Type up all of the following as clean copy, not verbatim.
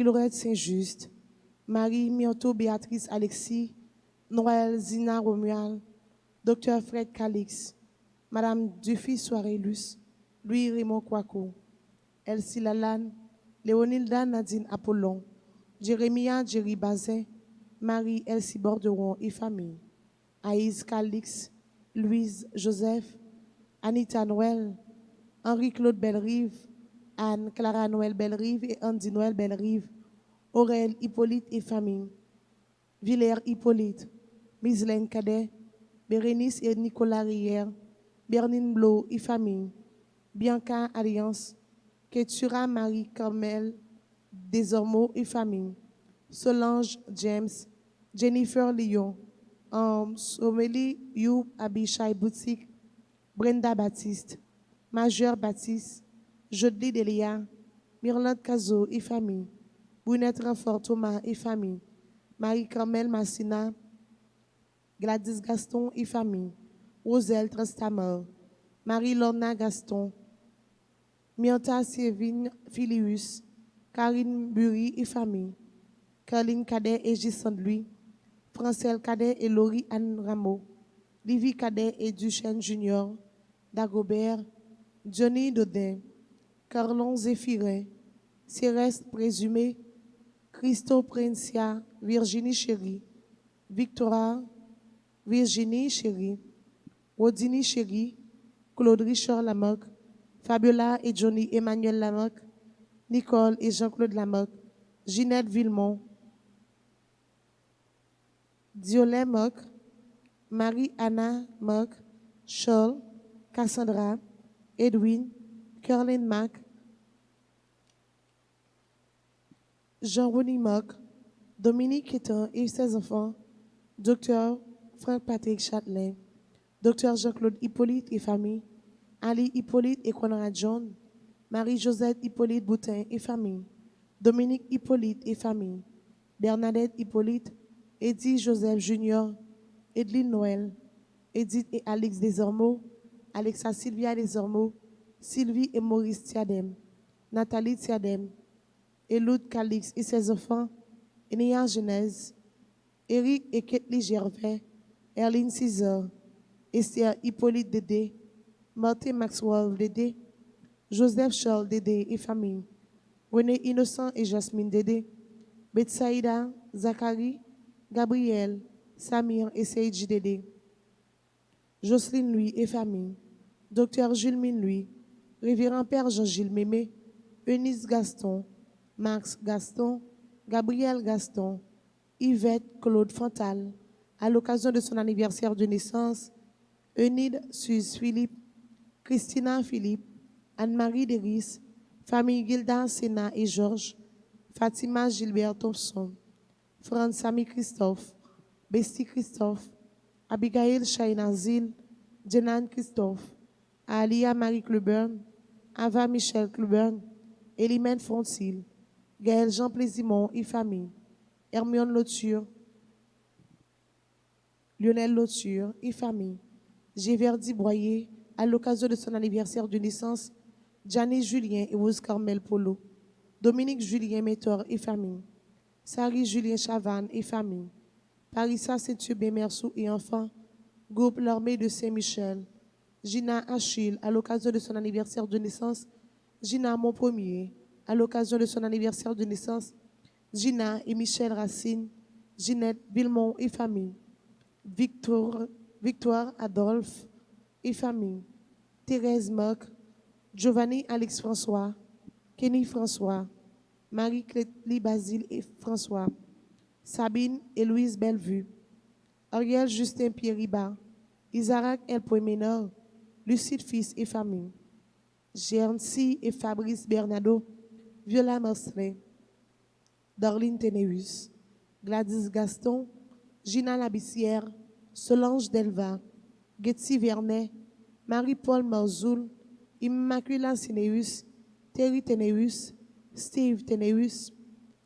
Lorette Saint-Just, Marie Myrto Béatrice Alexis, Noël Zina Romuald, Dr Fred Calix, Madame Dufy Soirée-Luce, Louis Raymond Kouakou, Elsie Lalanne, Léonilda Nadine Apollon, Jérémia Jerry Bazin, Marie Elsie Borderon et famille, Aïs Calix, Louise Joseph, Anita Noël, Henri-Claude Bellerive, Anne Clara Noël Bellerive et Andy Noël Bellerive, Aurèle Hippolyte et famille, Villers Hippolyte, Mislaine Cadet, Bérénice et Nicolas Rière, Bernine Blo et famille, Bianca Alliance, Ketura Marie Carmel, Desormeaux et famille, Solange James, Jennifer Lyon, Somélie You Abishai Boutique, Brenda Baptiste, Majeur Baptiste, Jodie Delia, Myrlande Cazo et famille, Brunette Renfort Thomas et famille, Marie-Carmel Massina, Gladys Gaston et famille, Roselle Trastamar, Marie-Lorna Gaston, Mianta Sévine Filius, Karine Bury et famille, Caroline Cadet et Gisande Louis, Francelle Cadet et Laurie Anne Rameau, Livy Cadet et Duchesne Junior, Dagobert, Johnny Dodin, Carlon Zéphirin, Céreste Présumé, Christo Princia, Virginie Chéri, Victoria, Virginie Chéri, Rodini Chéri, Claude Richard Lamoc, Fabiola et Johnny Emmanuel Lamoc, Nicole et Jean-Claude Lamoc, Ginette Villemont, Diolet Moc, Marie-Anna Moc, Charles, Cassandra, Edwin, Caroline Mac, Jean-Rony Moc, Dominique Quétin et ses enfants, Dr Frank-Patrick Châtelain, Dr Jean-Claude Hippolyte et famille, Ali Hippolyte et Conrad John, Marie-Josette Hippolyte Boutin et famille, Dominique Hippolyte et famille, Bernadette Hippolyte, Eddie Joseph Junior, Edline Noël, Edith et Alix Desormeaux, Alexa Sylvia Desormeaux, Sylvie et Maurice Tiadem, Nathalie Tiadem, Eloud Calix et ses enfants, Enéa Genèse, Éric et Ketli Gervais, Erline César, Esther Hippolyte Dédé, Martin Maxwell Dédé, Joseph Charles Dédé et famille, René Innocent et Jasmine Dédé, Betsaïda, Zachary, Gabriel, Samir et Seydji Dédé, Jocelyne Louis et famille, Docteur Jules Mine Louis, Révérend Père Jean-Gilles Mémé, Eunice Gaston, Max Gaston, Gabriel Gaston, Yvette Claude Fantal, à l'occasion de son anniversaire de naissance, Eunide Suze Philippe, Christina Philippe, Anne-Marie Deris, famille Gilda Sena et Georges, Fatima Gilbert Thompson, Franz Samy Christophe, Bestie Christophe, Abigail Shaina Zil, Jenan Christophe, Alia Marie Cluburn, Ava Michel Cluburn, Elimène Foncil, Gaël Jean Plaisimont et famille, Hermione Lauture, Lionel Lauture et famille, Géverdi Boyer, à l'occasion de son anniversaire de naissance, Janice Julien et Rose Carmel Polo, Dominique Julien Métor et famille, Sari Julien Chavannes et famille, Parissa Saint-Hubert Mersou et enfants, groupe L'Armée de Saint-Michel, Gina Achille, à l'occasion de son anniversaire de naissance, Gina Montpremier, à l'occasion de son anniversaire de naissance, Gina et Michel Racine, Ginette Villemont et famille, Victoire Adolphe et famille, Thérèse Moc, Giovanni Alex François, Kenny François, Marie-Clétlie Basile et François, Sabine et Louise Bellevue, Ariel Justin Pierriba, Isaac El Poiménor, Lucide Fils et famille, Gerncy et Fabrice Bernardo, Viola Marcelin, Darlene Ténéus, Gladys Gaston, Gina Labissière, Solange Delva, Getty Vernet, Marie-Paul Marzoul, Immaculata Ténéus, Terry Ténéus, Steve Ténéus,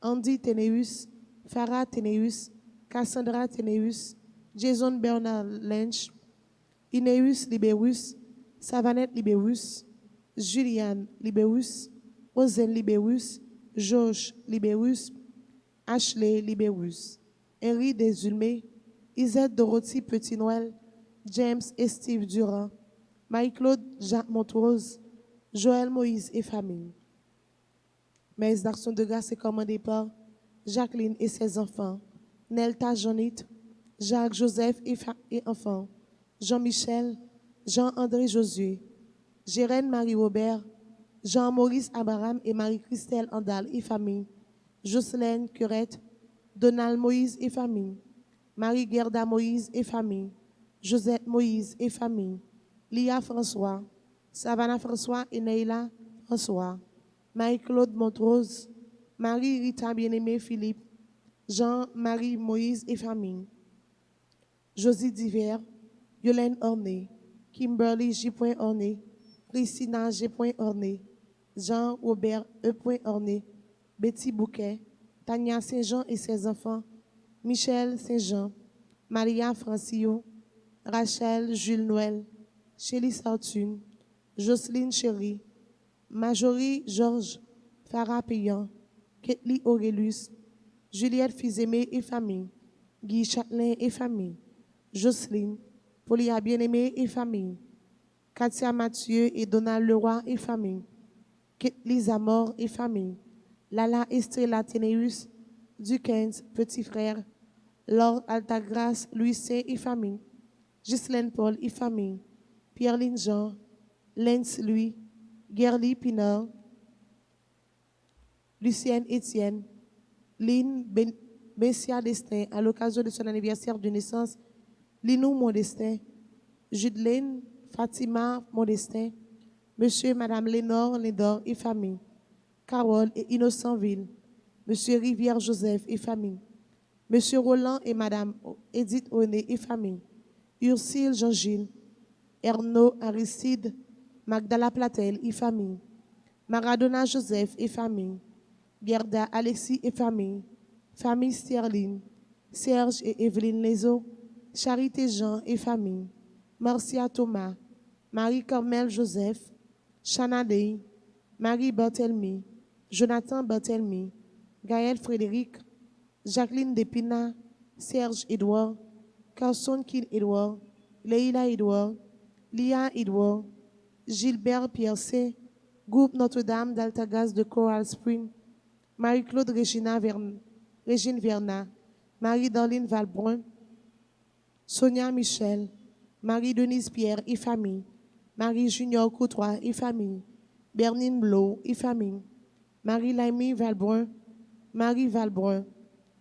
Andy Ténéus, Farah Ténéus, Cassandra Ténéus, Jason Bernard Lynch, Ineus Libérus, Savanette Libérus, Juliane Libérus, Roselle Libérus, Josh Libérus, Ashley Libérus, Henri Desulmé, Isette Dorothy Petit-Noël, James et Steve Durand, Marie-Claude Jacques Montrose, Joël Moïse et famille. Mes actions de grâce est commandée par Jacqueline et ses enfants, Nelta Jonit, Jacques Joseph et enfants, Jean-Michel, Jean-André Josué, Gérène Marie-Robert, Jean-Maurice Abraham et Marie-Christelle Andal et famille, Jocelyne Curette, Donald Moïse et famille, Marie-Gerda Moïse et famille, Josette Moïse et famille, Lia François, Savannah François et Neila François, Marie-Claude Montrose, Marie-Rita Bien-Aimé Philippe, Jean-Marie Moïse et famille, Josie Diver, Yolène Orné, Kimberly J. Orné, Christina G. Orné, Jean-Robert E. Orné, Betty Bouquet, Tania Saint-Jean et ses enfants, Michel Saint-Jean, Maria Francio, Rachel Jules Noël, Chélie Sartune, Jocelyne Chéry, Majorie Georges, Farah Payan, Ketli Aurélus, Juliette Fils-Aimé et famille, Guy Châtelain et famille, Jocelyne, Polia Bien-Aimé et famille, Katia Mathieu et Donald Leroy et famille, Ketli Zamor et famille, Lala Estrella Ténéus, Duquesne, petit frère, Lord Altagrace, Louis C. et famille, Ghislaine Paul et famille, Pierre-Line Jean, Lens Louis, Gerly Pinard, Lucienne Étienne, Lynn Bessia Destin, à l'occasion de son anniversaire de naissance, Linou Modestin, Judelaine Fatima Modestin, Monsieur et Madame Lénore Lédor et famille, Carole et Innocentville, Monsieur Rivière Joseph et famille, Monsieur Roland et Madame Edith Oné et famille, Ursule Jean-Gilles, Ernaud Aristide, Magdala Platel et famille, Maradona Joseph et famille, Gerda Alexis et famille, famille Sterling, Serge et Evelyne Lezo, Charité Jean et famille, Marcia Thomas, Marie-Carmel Joseph, Chana Dey, Marie Barthelmy, Jonathan Barthelmy, Gaël Frédéric, Jacqueline Despina, Serge Edouard, Carson Kin Edouard, Leila Edouard, Lia Edouard, Gilbert Piercé, Groupe Notre-Dame d'Altagas de Coral Spring, Marie-Claude Régine Verna, Marie-Darlene Valbrun, Sonia Michel, Marie-Denise Pierre et famille, Marie-Junior Coutois et famille, Bernine Blo et famille, Marie-Laimie Valbrun, Marie Valbrun,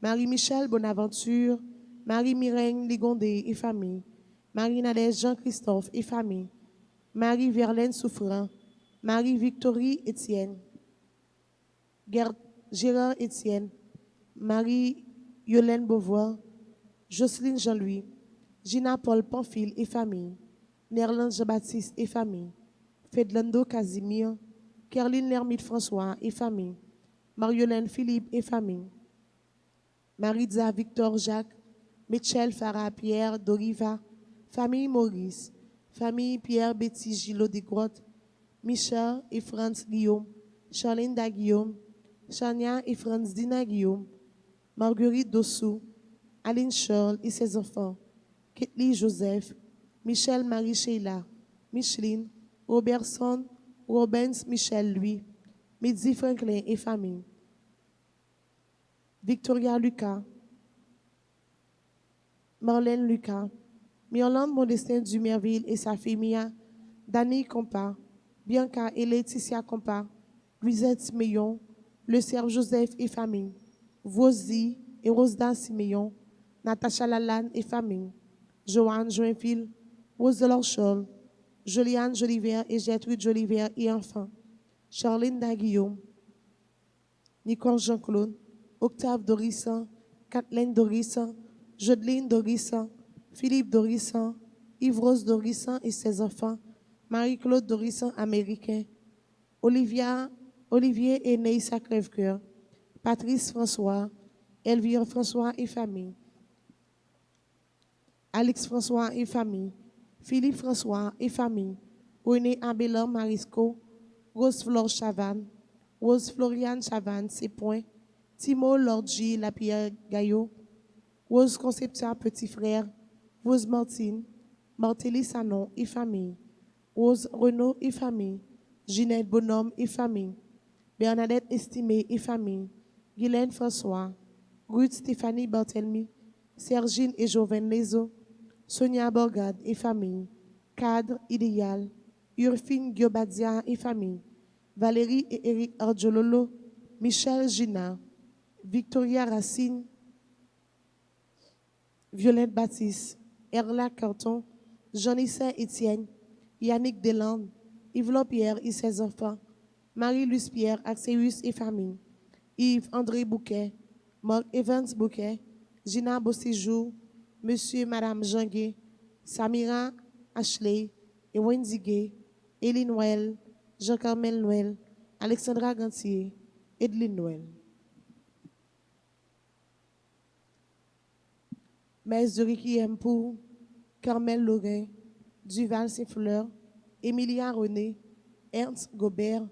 Marie-Michel Bonaventure, Marie-Mireille Ligondé et famille, Marie-Nadège Jean-Christophe et famille, Marie-Verlaine Souffrant, Marie-Victorie Étienne, Gérard Étienne, Marie-Yolène Beauvoir, Jocelyne Jean-Louis, Gina Paul Pamphile et famille, Nerlande Jean-Baptiste et famille, Fedlando Casimir, Kerline Lermite François et famille, Mariolène Philippe et famille, Maritza Victor Jacques, Michel Farah Pierre Doriva, famille Maurice, famille Pierre Betty Gillot des Grottes, Michel et Franz Guillaume, Charlene Da Guillaume, Chania et Franz Dina Guillaume, Marguerite Dossou, Aline Charles et ses enfants, Ketli Joseph, Michel Marie Sheila, Micheline, Robertson, Robens Michel Louis, Midi Franklin et famille, Victoria Lucas, Marlène Lucas, Myrlande Modestin Dumerville et sa fille Mia, Dani Compa, Bianca et Laetitia Compa, Louisette Siméon, Le Serve Joseph et famille, Vosi et Rosda Siméon, Natacha Lalanne et famille, Joanne Joinville, Rose de l'Orchol, Joliane Joliver et Gertrude Joliver et enfants, Charline Daguillaume, Nicole Jean-Claude, Octave Dorissan, Kathleen Dorissan, Jodeline Dorissan, Philippe Dorissan, Yves-Rose Dorissan et ses enfants, Marie-Claude Dorissan américain, Olivier et Neissa Crèvecoeur, Patrice François, Elvire François et famille, Alex François et famille, Philippe François et famille, René Abélard Marisco, Rose Flore Chavannes, Rose Floriane Chavannes, ses points. Timo Lordji Lapierre Gaillot. Rose Conception Petit Frère. Rose Martine. Martelly Sanon et famille. Rose Renaud et famille. Ginette Bonhomme et famille. Bernadette Estimé et famille. Guylaine François. Ruth Stéphanie Barthelmy. Sergine et Joven Lezo. Sonia Borgade et famille. Cadre Idéal. Urfine Giobadia et famille. Valérie et Éric Arjololo. Michel Gina. Victoria Racine. Violette Baptiste. Erla Carton. Jean-Issa Étienne. Yannick Deslandes. Yves Pierre et ses enfants. Marie-Luce Pierre, Axéus et famille. Yves André Bouquet. Marc Evans Bouquet. Gina Bossijou. Monsieur et Madame Janguet. Samira Ashley. Et Wendy Gay. Élie Noël. Jean-Carmel Noël. Alexandra Gantier. Edeline Noël. Messe de Requiem pour Carmel Lorrain. Duval Saint-Fleur. Emilia René. Ernst Gobert.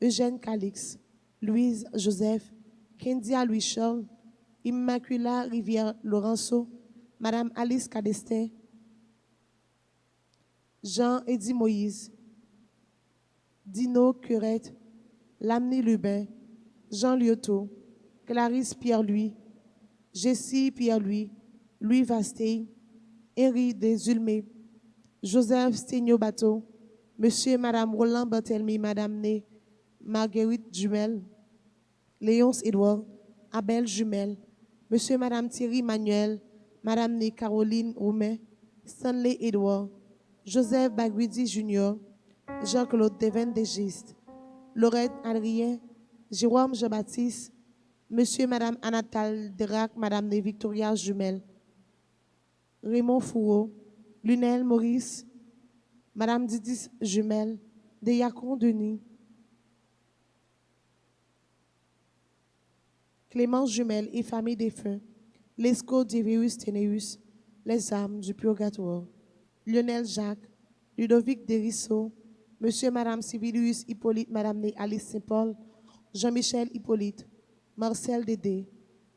Eugène Calix. Louise Joseph. Kendia Louis-Charles. Immacula Rivière Laurenceau. Madame Alice Cadestin. Jean-Éddy Moïse. Dino Querette. Lamni Lubin. Jean Lyoto. Clarisse Pierre-Louis. Jessie Pierre-Louis. Louis Vastey. Henri Desulmé. Joseph Stegno Bateau. Monsieur et Madame Roland Barthelmy, Madame Né. Marguerite Jumel. Léonce Edouard. Abel Jumel. Monsieur et Madame Thierry Manuel. Madame Né Caroline Roumet. Stanley Edouard. Joseph Baguidi Junior. Jean-Claude Deven Desgistes. Laurette Adrien. Jérôme Jean-Baptiste. Monsieur et Madame Anatal Derac, Madame Né Victoria Jumel. Raymond Fourreau. Lunel Maurice. Madame Didis Jumel. Deyacon Denis. Clémence Jumel et famille défunt. Lescaut Divirus Ténéus. Les âmes du purgatoire. Lionel Jacques. Ludovic Derissot. Monsieur et Madame Civilius Hippolyte, Madame Né Alice Saint-Paul. Jean-Michel Hippolyte. Marcel Dédé.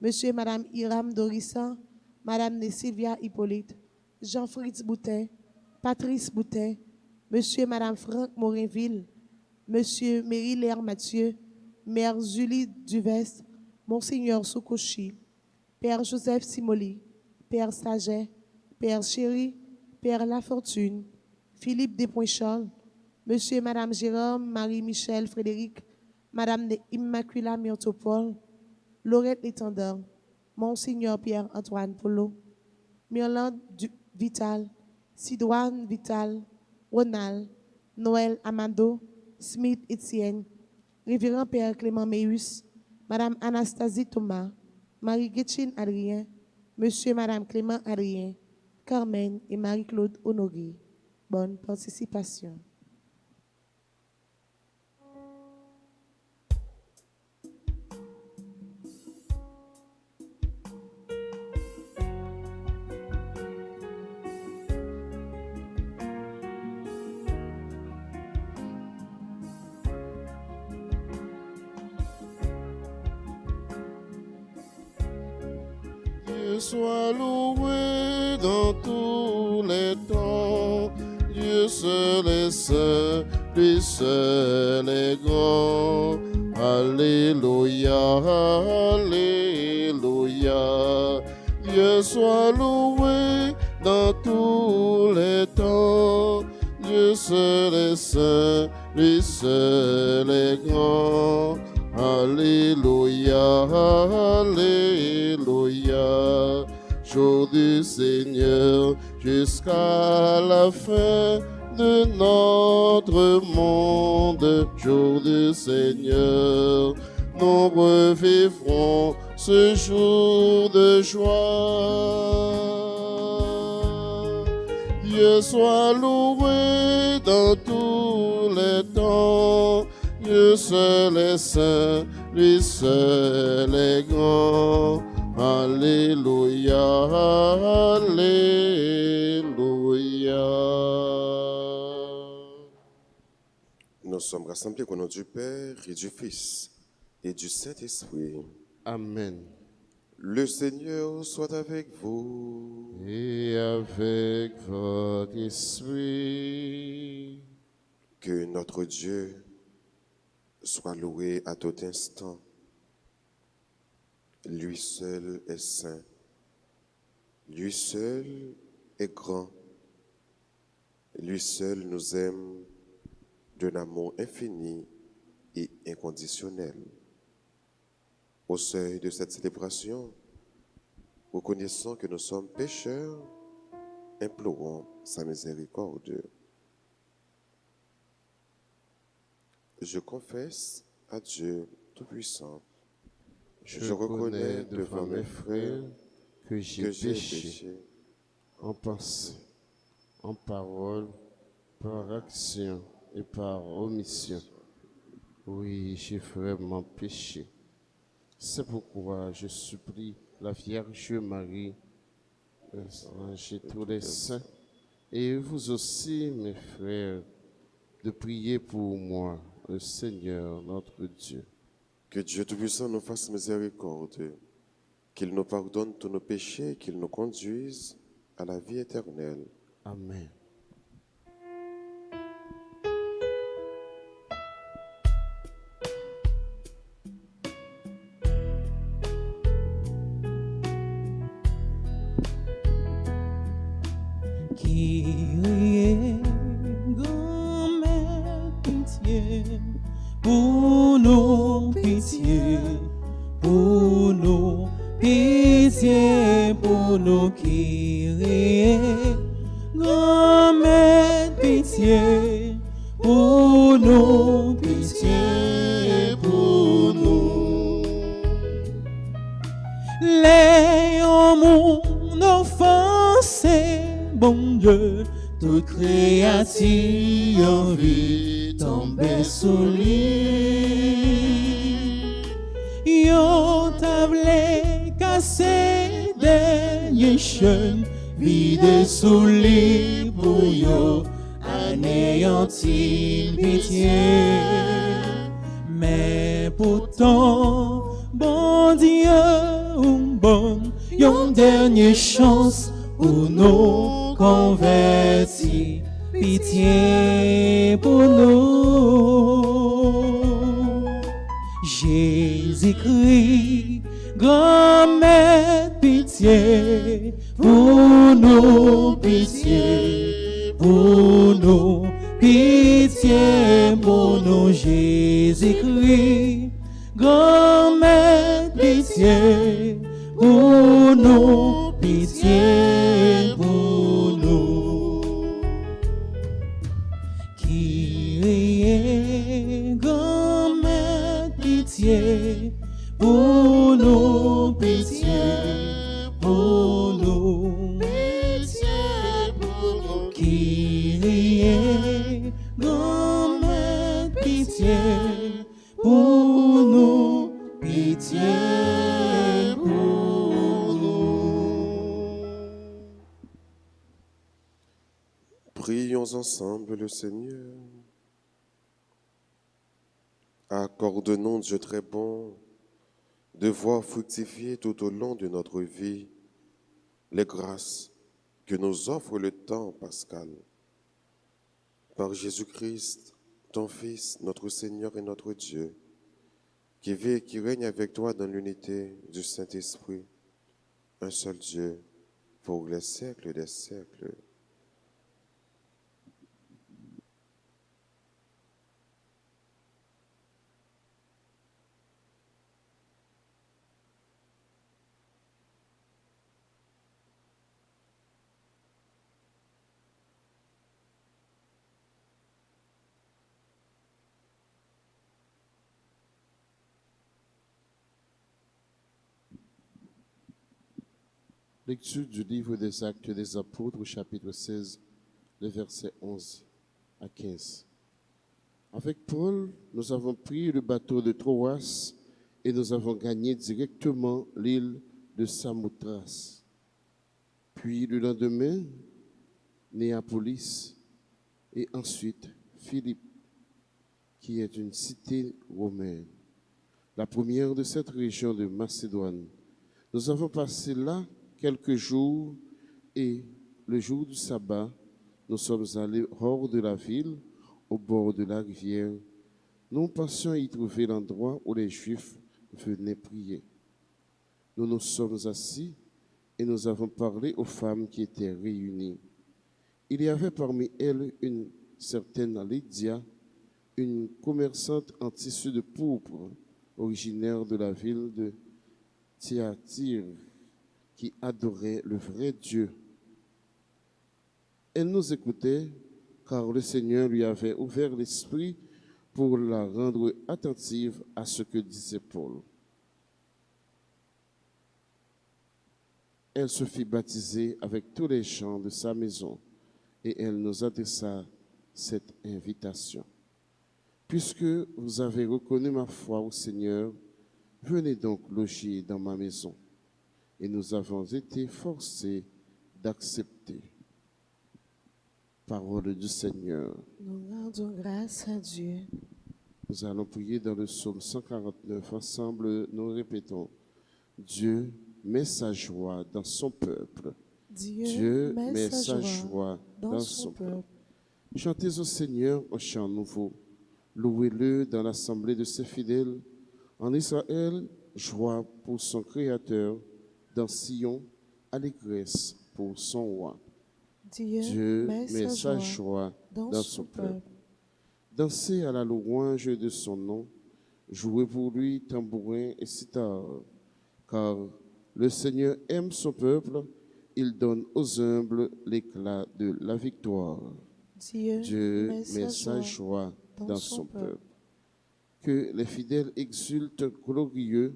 Monsieur et Madame Hiram Dorissa. Madame Né Sylvia Hippolyte. Jean-Fritz Boutin. Patrice Boutin. Monsieur et Madame Franck Morinville. Monsieur Méry-Laire Mathieu. Mère Julie Duvest. Monseigneur Sokochi. Père Joseph Simoli. Père Saget. Père Chéri. Père Lafortune. Philippe Despoints-Charles. Monsieur et Madame Jérôme, Marie-Michel Frédéric. Madame Immacula Myrtopole. Laurette Létendard. Monseigneur Pierre-Antoine Polo. Myrlande Vital. Sidoine Vital. Ronald. Noël Amado. Smith Étienne. Révérend Père Clément Meus. Madame Anastasie Thomas. Marie-Guétine Adrien. Monsieur et Madame Clément Adrien. Carmen et Marie-Claude Honoré. Bonne participation. Dieu soit loué dans tous les temps. Dieu seul est saint, lui seul est grand. Alléluia, Alléluia. Dieu soit loué dans tous les temps. Dieu seul est saint, lui seul est grand. Alléluia, Alléluia. Jour du Seigneur jusqu'à la fin de notre monde. Jour du Seigneur, nombreux vivront ce jour de joie. Dieu soit loué dans tous les temps. Dieu seul est saint, lui seul est grand. Alléluia, Alléluia. Nous sommes rassemblés au nom du Père et du Fils et du Saint-Esprit. Amen. Le Seigneur soit avec vous. Et avec votre esprit. Que notre Dieu soit loué à tout instant. Lui seul est saint. Lui seul est grand. Lui seul nous aime d'un amour infini et inconditionnel. Au seuil de cette célébration, reconnaissant que nous sommes pécheurs, implorons sa miséricorde. Je confesse à Dieu Tout-Puissant, je reconnais devant mes frères que j'ai que j'ai péché péché en pensée, en parole, par action et par omission. Oui, j'ai vraiment péché. C'est pourquoi je supplie la Vierge Marie, les anges et tous les saints, et vous aussi, mes frères, de prier pour moi, le Seigneur notre Dieu. que Dieu Tout-Puissant nous fasse miséricorde, qu'il nous pardonne tous nos péchés et qu'il nous conduise à la vie éternelle. Amen. Kyrie, grand-mère, pitié, pour nous, pitié, pour nous, pitié, pour nous, Kyrie, grand-mère, pitié, pour nous, pitié, pour nous. Les hommes offensés, bon Dieu, toute créature en vie tomber sous lui. Yo tablé cassé dernier chaîne, vide sous lui pour yo anéantir pitié. Mais pourtant, bon Dieu, bon, yon dernière chance pour nous convertir, pitié pour nous. Jésus-Christ, grand-mère, pitié pour nous, pitié pour nous, pitié pour nous, Jésus-Christ, grand-mère, pitié pour nous, pitié pour nous. Kyrie, grand-mère, pitié pour nous, pitié pour nous, pitié pour nous. Kyrie, grand-mère, pitié pour nous, pitié pour nous. Prions ensemble le Seigneur. Accorde-nous, Dieu très bon, de voir fructifier tout au long de notre vie les grâces que nous offre le temps pascal. Par Jésus-Christ, ton Fils, notre Seigneur et notre Dieu, qui vit et qui règne avec toi dans l'unité du Saint-Esprit, un seul Dieu, pour les siècles des siècles. Lecture du livre des Actes des Apôtres, chapitre 16, les versets 11 à 15. Avec Paul, nous avons pris le bateau de Troas et nous avons gagné directement l'île de Samothrace. Puis le lendemain, Néapolis et ensuite Philippe, qui est une cité romaine. la première de cette région de Macédoine. Nous avons passé là quelques jours et le jour du sabbat, nous sommes allés hors de la ville, au bord de la rivière. Nous pensions y trouver l'endroit où les Juifs venaient prier. Nous nous sommes assis et nous avons parlé aux femmes qui étaient réunies. Il y avait parmi elles une certaine Lydia, une commerçante en tissu de pourpre, originaire de la ville de Thyatire, qui adorait le vrai Dieu. Elle nous écoutait car le Seigneur lui avait ouvert l'esprit pour la rendre attentive à ce que disait Paul. Elle se fit baptiser avec tous les gens de sa maison et elle nous adressa cette invitation. Puisque vous avez reconnu ma foi au Seigneur, venez donc loger dans ma maison. Et nous avons été forcés d'accepter. Parole du Seigneur. Nous rendons grâce à Dieu. Nous allons prier dans le psaume 149. Ensemble, nous répétons. Dieu met sa joie dans son peuple. Dieu met sa joie dans son peuple. Chantez au Seigneur un chant nouveau. Louez-le dans l'assemblée de ses fidèles. En Israël, joie pour son Créateur. Dans Sion, allégresse pour son roi. Dieu met sa joie dans son peuple. Dansez à la louange de son nom. Jouez pour lui tambourin et sitar. Car le Seigneur aime son peuple. Il donne aux humbles l'éclat de la victoire. Dieu met sa joie dans son peuple. Que les fidèles exultent glorieux,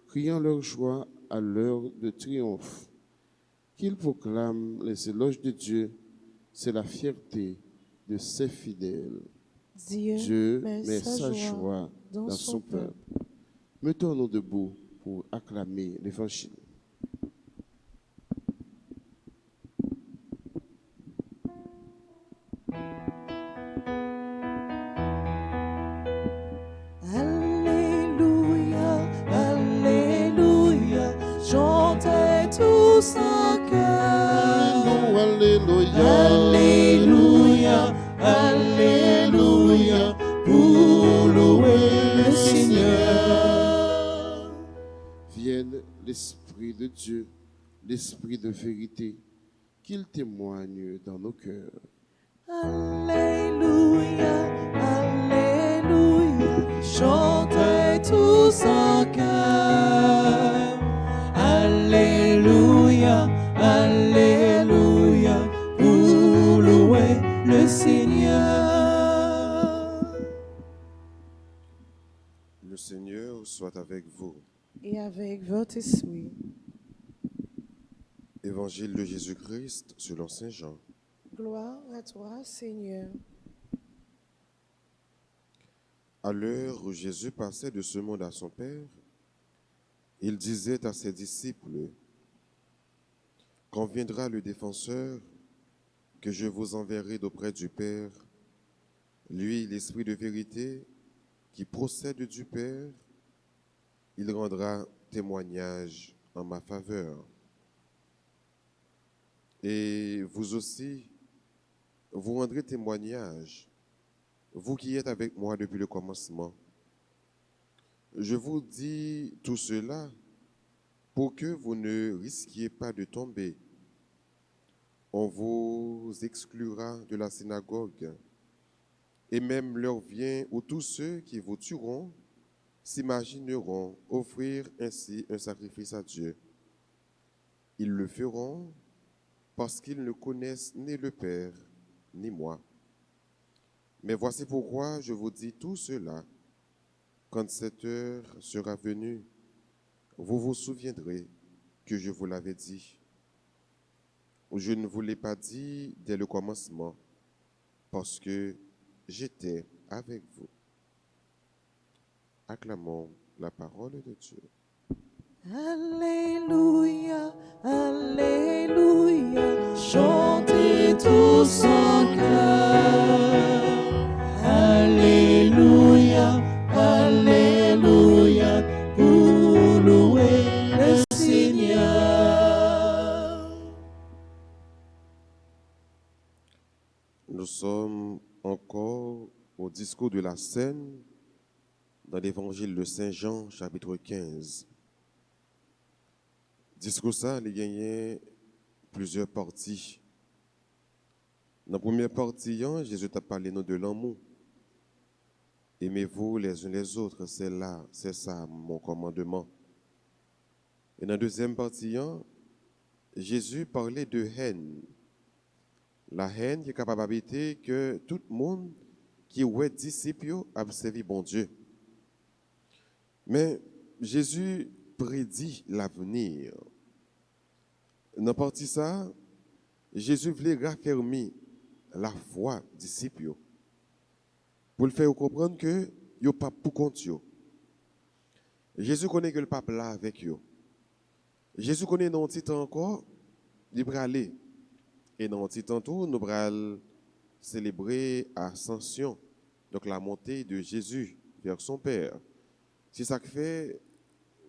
criant leur joie à l'heure de triomphe. Qu'ils proclament les éloges de Dieu, c'est la fierté de ses fidèles. Dieu met sa joie dans son peuple. Mettons-nous debout pour acclamer l'Évangile. Alléluia, Alléluia, pour louer le Seigneur. Vienne l'Esprit de Dieu, l'Esprit de vérité, qu'il témoigne dans nos cœurs. Alléluia, Alléluia, chantez tous en chœur. Alléluia, Alléluia, pour louer le Seigneur. Le Seigneur soit avec vous. Et avec votre esprit. Évangile de Jésus-Christ selon Saint Jean. Gloire à toi, Seigneur. À l'heure où Jésus passait de ce monde à son Père, il disait à ses disciples, « Quand viendra le défenseur que je vous enverrai d'auprès du Père, lui, l'Esprit de vérité, qui procède du Père, il rendra témoignage en ma faveur. Et vous aussi, vous rendrez témoignage, vous qui êtes avec moi depuis le commencement. Je vous dis tout cela pour que vous ne risquiez pas de tomber. On vous exclura de la synagogue, et même l'heure vient où tous ceux qui vous tueront s'imagineront offrir ainsi un sacrifice à Dieu. Ils le feront parce qu'ils ne connaissent ni le Père ni moi. Mais voici pourquoi je vous dis tout cela. Quand cette heure sera venue, vous vous souviendrez que je vous l'avais dit. Je ne vous l'ai pas dit dès le commencement, parce que j'étais avec vous. Acclamons la parole de Dieu. Alléluia, Alléluia, chantez tous en chœur. Alléluia, Alléluia, sommes encore au discours de la scène dans l'évangile de Saint Jean, chapitre 15. Discours ça, il y a plusieurs parties. Dans la première partie, Jésus t'a parlé de l'amour. Aimez-vous les uns les autres, c'est ça mon commandement. Et dans la deuxième partie, Jésus parlait de haine. La haine qui est capable d'habiter que tout le monde qui est disciple a servi bon Dieu. Mais Jésus prédit l'avenir. Dans la partie ça, Jésus voulait raffermir la foi disciple pour le faire comprendre que yo pas pour compte yo. Jésus connaît que le pape là avec eux. Jésus connaît dans un petit temps encore, il va aller. Et dans un petit temps tout, nous allons célébrer l'ascension, donc la montée de Jésus vers son Père. C'est ça que fait,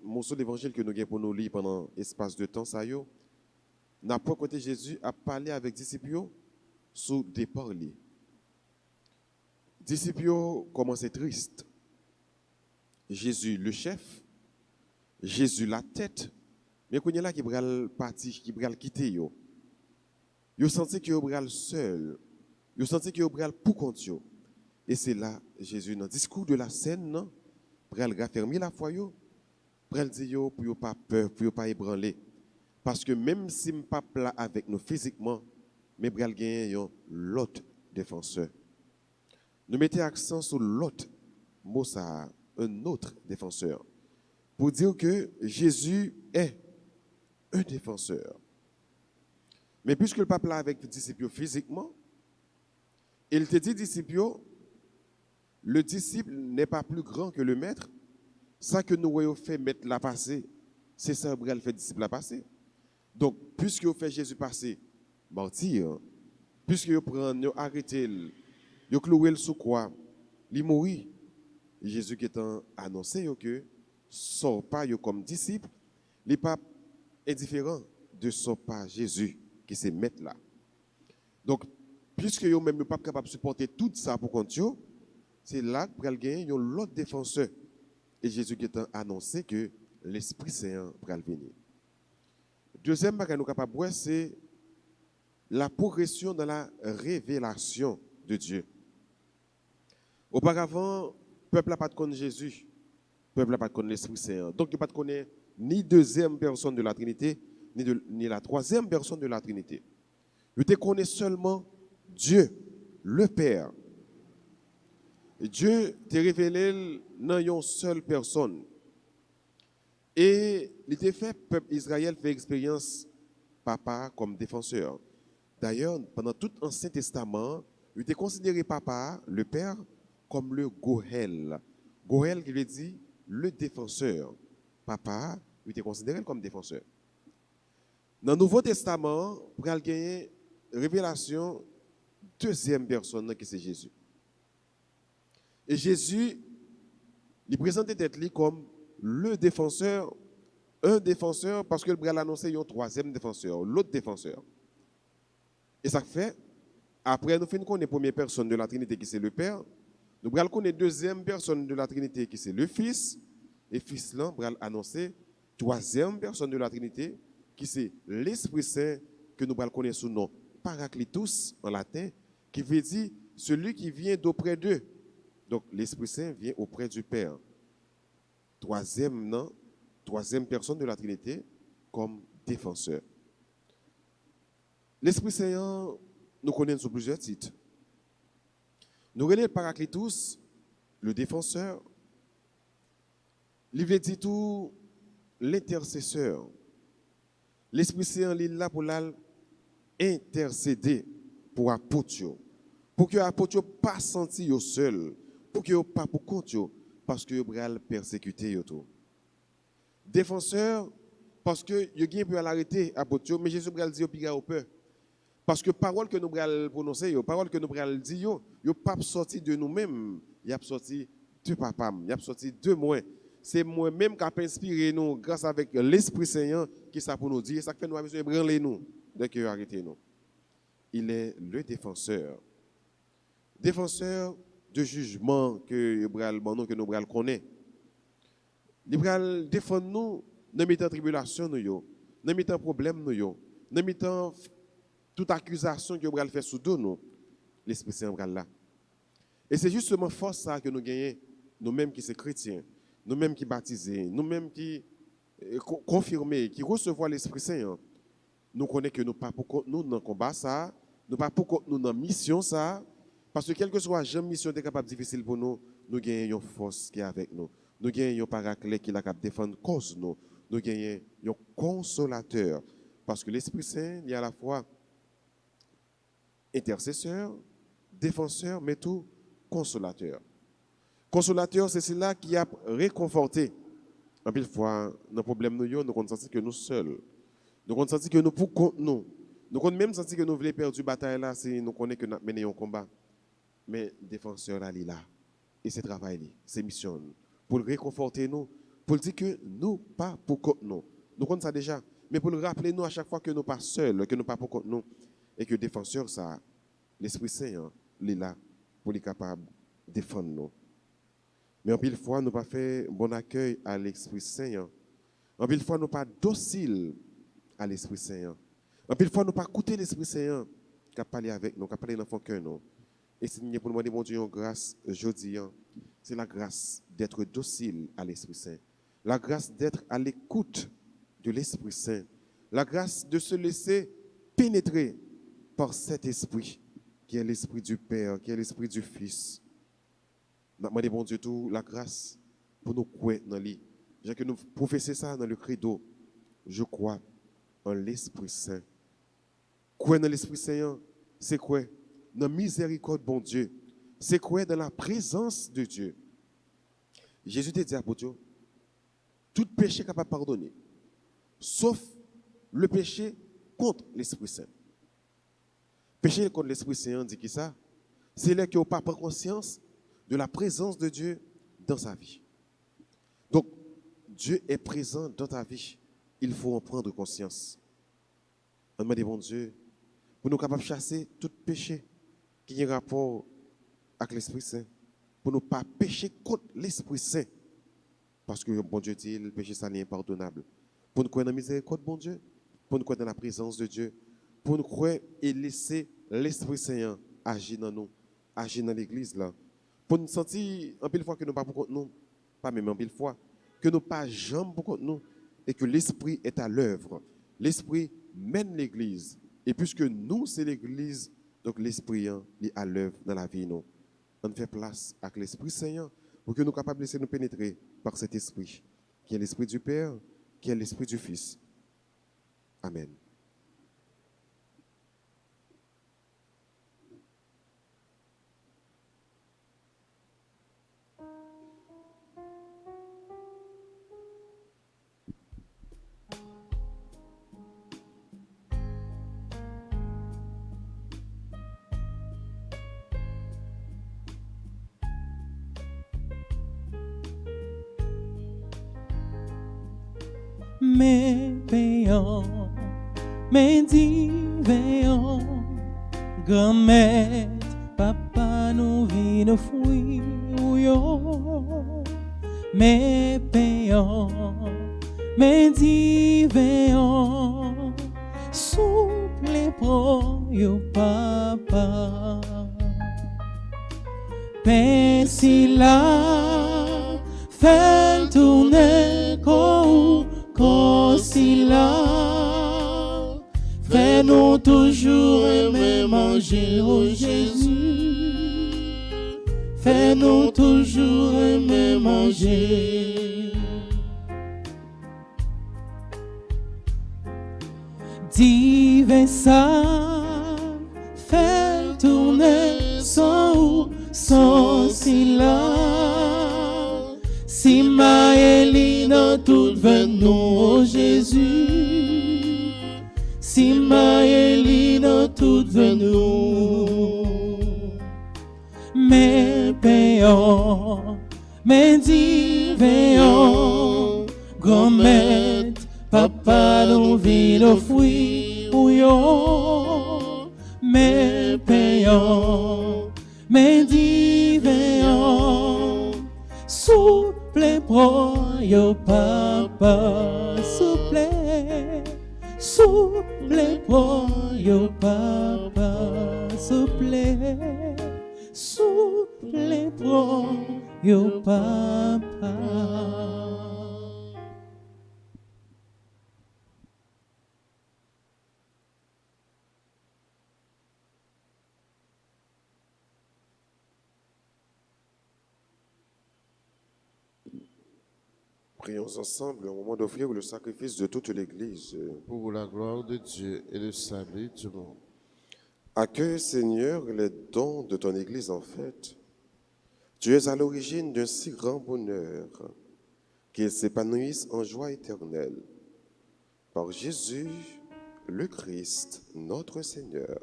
morceau d'évangile que nous avons pour nous lire pendant l'espace de temps, ça y est, n'a pas côté Jésus a parlé avec les disciples sous des parler. Les disciples commençaient tristes. Jésus le chef, Jésus la tête, mais quand il y a là qui va partir, qui va quitter yo. Yo senti que yo bral seul. Yo senti que yo bral pour compte yo. Et c'est là Jésus dans le discours de la scène non, bral raffermir la foi yo, bral dire yo pour yo pas peur, pour yo pas ébranler. Parce que même si m pas là avec nous physiquement, mais bral gagner l'autre défenseur. Nous mettons accent sur l'autre mot ça, un autre défenseur. Pour dire que Jésus est un défenseur. Mais puisque le pape là avec les disciples physiquement, il te dit, disciples, le disciple n'est pas plus grand que le maître. Ça que nous voyons fait mettre la passer, c'est ça que fait disciple la passer. Donc, puisque vous fait Jésus passer, martyr, puisque vous prenez, vous arrêtez, vous clouez le sous quoi, il mourit. Jésus qui est annoncé que sort pas comme disciple, les papes indifférent de sort pas Jésus qui se mettent là. Donc, puisque vous même pas capable de supporter tout ça pour compte, c'est là que vous gagner l'autre défenseur. Et Jésus qui est annoncé que l'Esprit Saint va venir. Deuxième chose que nous sommes capables de voir, c'est la progression dans la révélation de Dieu. Auparavant, le peuple n'a pas de connaître Jésus, le peuple n'a pas de connaître l'Esprit Saint. Donc, il n'a pas de connaître ni deuxième personne de la Trinité, ni la troisième personne de la Trinité. Il te connaît seulement Dieu, le Père. Dieu t'a révélé dans une seule personne. Et il t'a fait, le peuple Israël fait expérience papa comme défenseur. D'ailleurs, pendant tout l'Ancien Testament, il t'a considéré papa, le Père, comme le Goël. Goël qui veut dire le défenseur. Papa, il t'a considéré comme défenseur. Dans le Nouveau Testament, pour gagner révélation, deuxième personne qui c'est Jésus. Et Jésus, il présente tête comme le défenseur, un défenseur, parce que le bras annoncé un troisième défenseur, l'autre défenseur. Et ça fait, après nous finissons la première personne de la Trinité qui c'est le Père, nous allons connaître deuxième personne de la Trinité qui c'est le Fils, et Fils là, nous allons annoncer troisième personne de la Trinité qui c'est l'Esprit Saint que nous allons connaître sous nom Paracletus en latin, qui veut dire celui qui vient d'auprès d'eux. Donc l'Esprit Saint vient auprès du Père. Troisième personne de la Trinité comme défenseur. L'Esprit Saint, nous connaissons sous plusieurs titres. Nous connaissons le Paracletus, le défenseur. Il veut dire tout l'intercesseur. L'Esprit Saint est là pour intercéder pour l'apôtre. Pour que l'apôtre ne pas sentir seul. Pour que pas pour compte. Parce que vous allez persécuter. Défenseur, parce que vous avez l'arrêter l'apôtre. Mais Jésus va dire au peur. Parce que parole que nous allons prononcer, parole que nous allons dire, vous ne pas sorti de nous-mêmes. Il y a sorti de papa, il y a sorti de moi. C'est moi-même qui a inspiré nous grâce avec l'Esprit Saint qui ça pour nous dire. Ça fait nous avons besoin de branler nous dès que vous arrêtez nous. Il est le défenseur. défenseur de jugement que nous connaissons. Il va défendre nous dans les tribulation, dans les problèmes, dans les toute accusation que va faire sous nous. L'Esprit Saint est là. Et c'est justement force ça que nous gagnons, nous-mêmes qui sommes chrétiens, nous-mêmes qui baptisés, nous-mêmes qui confirmés, qui recevons l'Esprit Saint. Nous connaissons que nous pas pour nous dans le combat ça, nous pas pour nous dans la mission ça, parce que quelle que soit la mission est capable difficile pour nous, nous gagnons une force qui est avec nous. Nous gagnons un paraclet qui est capable de défendre cause nous. Nous gagnons un consolateur, parce que l'Esprit Saint il est à la fois intercesseur, défenseur, mais tout consolateur. Consolateur, c'est celui-là qui a réconforté. En pile fois, dans le problème, nous avons senti que nous seuls. Nous avons senti que nous pour contre nous. Nous avons même senti que nous voulons perdre la bataille là, si nous connaissons que nous avons mené un combat. Mais le défenseur là, il est là. Et c'est travail, c'est mission. Pour le réconforter nous, pour dire que nous pas pour contre nous. Nous connaissons ça déjà. Mais pour le rappeler nous à chaque fois que nous pas seuls, que nous pas pour contre nous. Et que le défenseur, ça, l'Esprit Saint, il est là pour être capable de défendre nous. Mais en pile fois, nous pas fait bon accueil à l'Esprit Saint. En pile fois, nous pas docile à l'Esprit Saint. En pile fois, nous pas écouter l'Esprit Saint qui a parlé avec nous, qui a parlé dans notre cœur. Et c'est pour nous demander, mon Dieu, une grâce aujourd'hui. C'est la grâce d'être docile à l'Esprit Saint. La grâce d'être à l'écoute de l'Esprit Saint. La grâce de se laisser pénétrer par cet esprit, qui est l'esprit du Père, qui est l'esprit du Fils. Nous demandons, bon Dieu, tout la grâce pour nous croire dans lui. J'ai que nous professer ça dans le credo. Je crois en l'Esprit Saint. Croire dans l'Esprit Saint, c'est quoi? Dans la miséricorde, bon Dieu. C'est quoi? Dans la présence de Dieu. Jésus te dit à Dieu, tout péché capable de pardonner, sauf le péché contre l'Esprit Saint. Péché contre l'Esprit Saint, dit qui ça? C'est là qu'il n'a pas pris conscience de la présence de Dieu dans sa vie. Donc, Dieu est présent dans ta vie. Il faut en prendre conscience. On demande, bon Dieu, pour nous capables de chasser tout péché qui a rapport avec l'Esprit Saint. Pour ne pas pécher contre l'Esprit Saint. Parce que, bon Dieu dit, le péché, ça n'est impardonnable. Pour nous croire dans la miséricorde, bon Dieu. Pour nous croire dans la présence de Dieu. Pour nous croire et laisser l'Esprit Saint agir dans nous, agir dans l'église là. Pour nous sentir en pile fois que nous pas pour contre nous, pas même en pile fois, que nous pas jamais pour contre nous et que l'Esprit est à l'œuvre. L'Esprit mène l'église. Et puisque nous, c'est l'église, donc l'Esprit est à l'œuvre dans la vie. Nous. On fait place avec l'Esprit Saint pour que nous soyons capables de laisser nous pénétrer par cet Esprit, qui est l'Esprit du Père, qui est l'Esprit du Fils. Amen. mes payants, mes divins, grand-mère, papa nous vit nos fruits, mes payants, mes divins, souple pour yo papa, pensi là, fait tourner si là, fais-nous toujours aimer manger, oh Jésus. Fais-nous toujours aimer manger. Divin ça, fais tourner sans si là. Si ma Elina toute venue, oh Jésus. Si ma Elina toute venue. Mes payants, mes divins, grand-mère, papa nous vit nos fruits, mes payants, mais divin, souple pour yo papa, souple pour yo papa, souple pour yo papa. Prions ensemble au moment d'offrir le sacrifice de toute l'Église. Pour la gloire de Dieu et le salut du monde. Accueille, Seigneur, les dons de ton Église en fête. Tu es à l'origine d'un si grand bonheur qu'ils s'épanouissent en joie éternelle. Par Jésus, le Christ, notre Seigneur.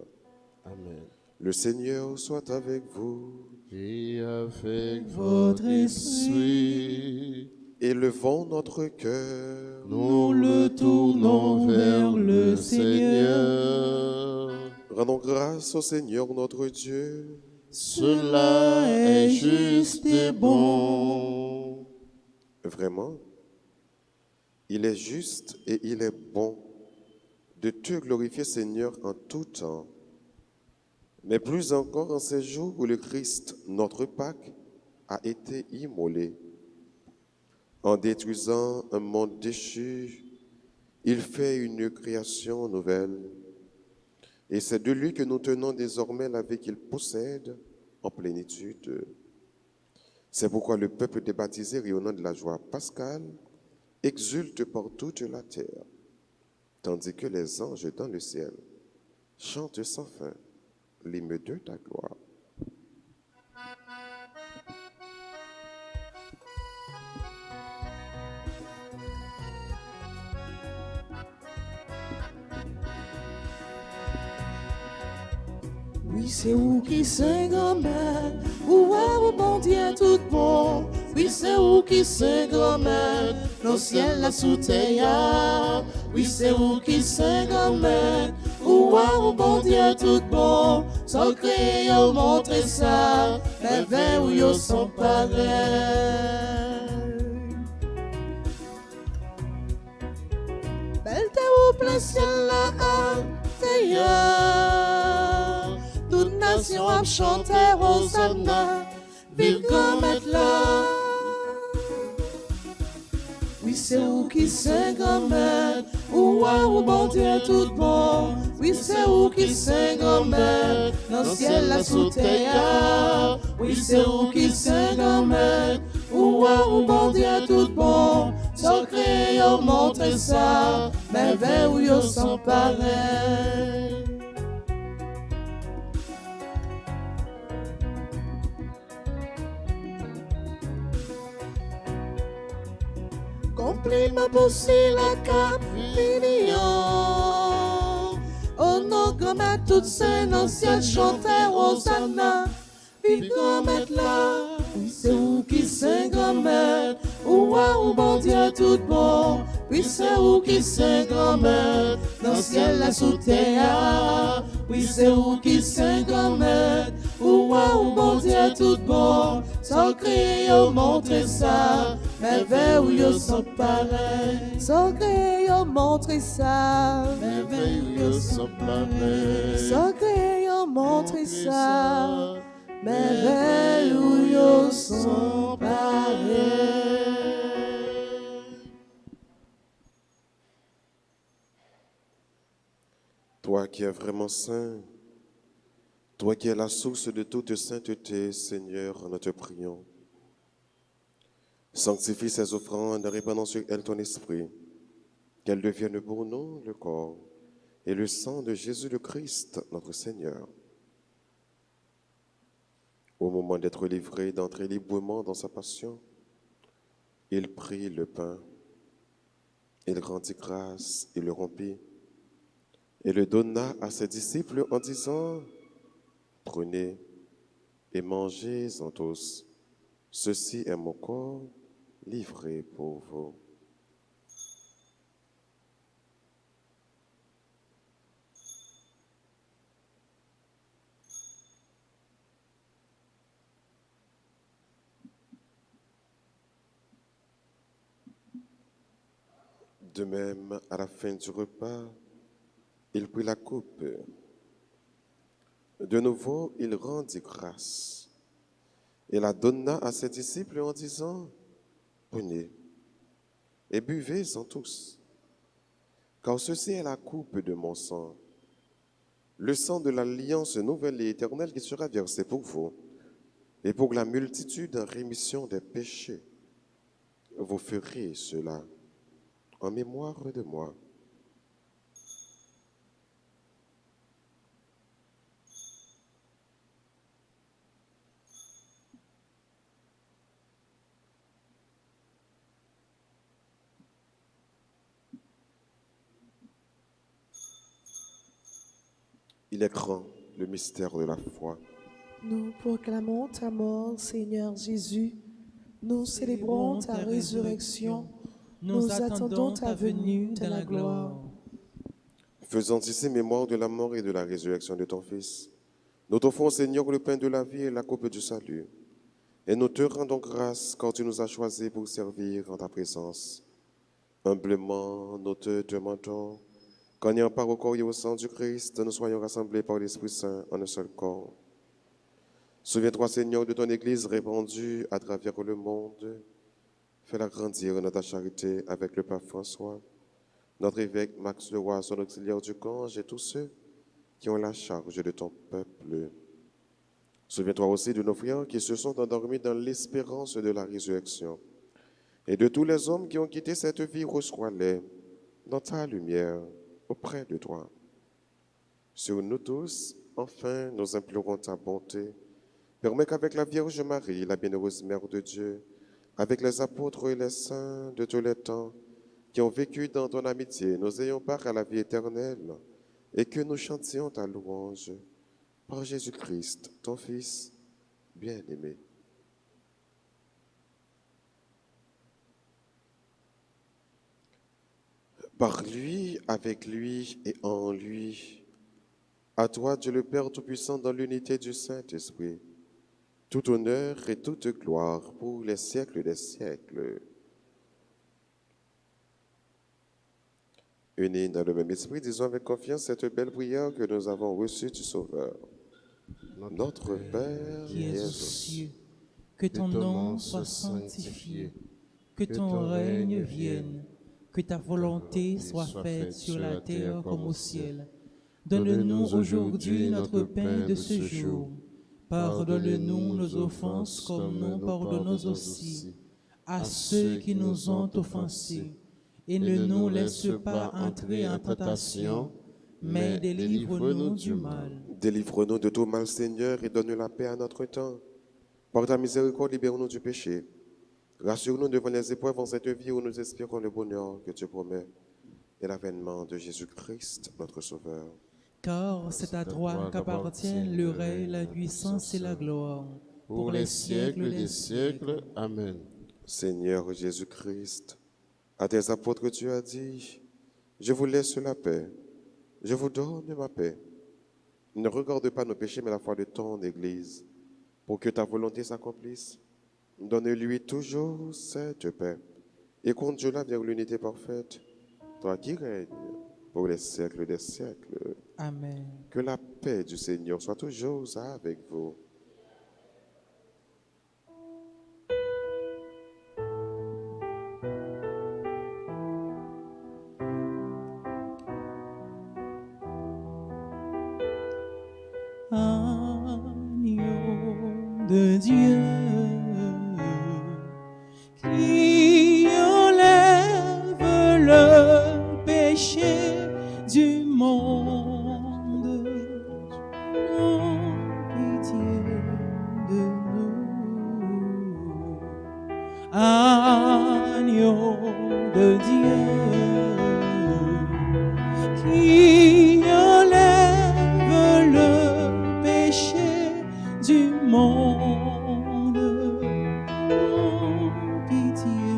Amen. Le Seigneur soit avec vous. Et avec Votre votre esprit, Élevons notre cœur. nous le tournons vers le Seigneur. Rendons grâce au Seigneur notre Dieu. Cela est juste et bon. Vraiment, il est juste et il est bon de te glorifier, Seigneur, en tout temps, mais plus encore en ces jours où le Christ, notre Pâque, a été immolé. En détruisant un monde déchu, il fait une création nouvelle. Et c'est de lui que nous tenons désormais la vie qu'il possède en plénitude. C'est pourquoi le peuple des baptisés, rayonnant de la joie pascale, exulte par toute la terre, tandis que les anges dans le ciel chantent sans fin l'hymne de ta gloire. Oui, c'est où qui c'est grand-mère, où est bon Dieu tout bon. Oui, c'est où qui c'est grand-mère, dans le ciel la sous terre. Oui, c'est où qui c'est grand-mère, où est bon Dieu tout bon. Sans créer, on montre ça, mais vers où ils sont pareils. Belle terre au plein ciel là, terre. Toute nation a chanté Hosanna, vive grand-mère là. Oui, c'est où qui c'est grand-mère, où bon Dieu tout bon. Oui, c'est où qui c'est grand-mère, dans le ciel la sous terre. Oui, c'est où qui c'est grand-mère, où bon Dieu tout bon. Sans créer, on montre ça, mais vers où ils sont pareils. Compliment pour si la capillion. Oh non, grand-mère, toutes ces anciennes chantèrent Hosanna. Vive grand-mère là, oui, c'est où qui c'est grand-mère, où bon Dieu tout bon. Oui, c'est où qui c'est grand-mère, dans le ciel la sous terre. Oui, c'est où qui c'est grand-mère, où bon Dieu tout bon. Sans crier, on montre ça, mais vers où ils sont pareils. Sans crier, on montre ça, Mais vers où ils sont pareils. sans crier, on montre ça, mais vers où ils sont pareils. Toi qui es vraiment saint, toi qui es la source de toute sainteté, Seigneur, nous te prions. Sanctifie ces offrandes en répandant sur elles ton esprit, qu'elles deviennent pour nous le corps et le sang de Jésus le Christ, notre Seigneur. Au moment d'être livré, d'entrer librement dans sa passion, il prit le pain, il rendit grâce, il le rompit et le donna à ses disciples en disant: prenez et mangez-en tous. Ceci est mon corps livré pour vous. De même, à la fin du repas, il prit la coupe. De nouveau, il rendit grâce et la donna à ses disciples en disant, « Prenez et buvez-en tous, car ceci est la coupe de mon sang, le sang de l'alliance nouvelle et éternelle qui sera versé pour vous et pour la multitude en rémission des péchés. Vous ferez cela en mémoire de moi. » Il est grand, le mystère de la foi. Nous proclamons ta mort, Seigneur Jésus. Nous célébrons ta résurrection. Nous attendons ta venue dans la gloire. Faisant ici mémoire de la mort et de la résurrection de ton Fils, nous t'offrons, Seigneur, le pain de la vie et la coupe du salut. Et nous te rendons grâce quand tu nous as choisis pour servir en ta présence. Humblement, nous te demandons qu'en ayant part au corps et au sang du Christ, nous soyons rassemblés par l'Esprit Saint en un seul corps. Souviens-toi, Seigneur, de ton Église répandue à travers le monde. Fais-la grandir dans ta charité avec le pape François, notre évêque Max Leroy, son auxiliaire du Gange et tous ceux qui ont la charge de ton peuple. Souviens-toi aussi de nos frères qui se sont endormis dans l'espérance de la résurrection et de tous les hommes qui ont quitté cette vie, reçois-les dans ta lumière auprès de toi. Sur nous tous, enfin, nous implorons ta bonté. Permets qu'avec la Vierge Marie, la bienheureuse Mère de Dieu, avec les apôtres et les saints de tous les temps qui ont vécu dans ton amitié, nous ayons part à la vie éternelle et que nous chantions ta louange par Jésus-Christ, ton Fils bien-aimé. Par lui, avec lui et en lui, à toi, Dieu le Père Tout-Puissant, dans l'unité du Saint-Esprit, tout honneur et toute gloire pour les siècles des siècles. Unis dans le même esprit, disons avec confiance cette belle prière que nous avons reçue du Sauveur. Notre Père qui es aux cieux, que ton nom soit sanctifié, que ton règne vienne, que ta volonté soit faite sur la terre comme au ciel. Donne-nous aujourd'hui notre pain de ce jour. Pardonne-nous nos offenses comme nous pardonnons aussi à ceux qui nous ont offensés. Et ne nous laisse pas entrer en tentation, mais délivre-nous du mal. Délivre-nous de tout mal, Seigneur, et donne la paix à notre temps. Par ta miséricorde, libère-nous du péché. Rassure-nous devant les épreuves en cette vie où nous espérons le bonheur que tu promets et l'avènement de Jésus-Christ, notre Sauveur. Car c'est à toi qu'appartient le règne, la puissance et la gloire, pour les siècles des siècles. Amen. Seigneur Jésus-Christ, à tes apôtres tu as dit, je vous laisse la paix, je vous donne ma paix. Ne regarde pas nos péchés, mais la foi de ton Église, pour que ta volonté s'accomplisse. Donne-lui toujours cette paix et conduis-la vers l'unité parfaite, toi qui règnes pour les siècles des siècles. Amen. Que la paix du Seigneur soit toujours avec vous. Agneau de Dieu, qui enlève le péché du monde, aie pitié de nous. Agneau de Dieu, qui enlève le péché du monde, aie pitié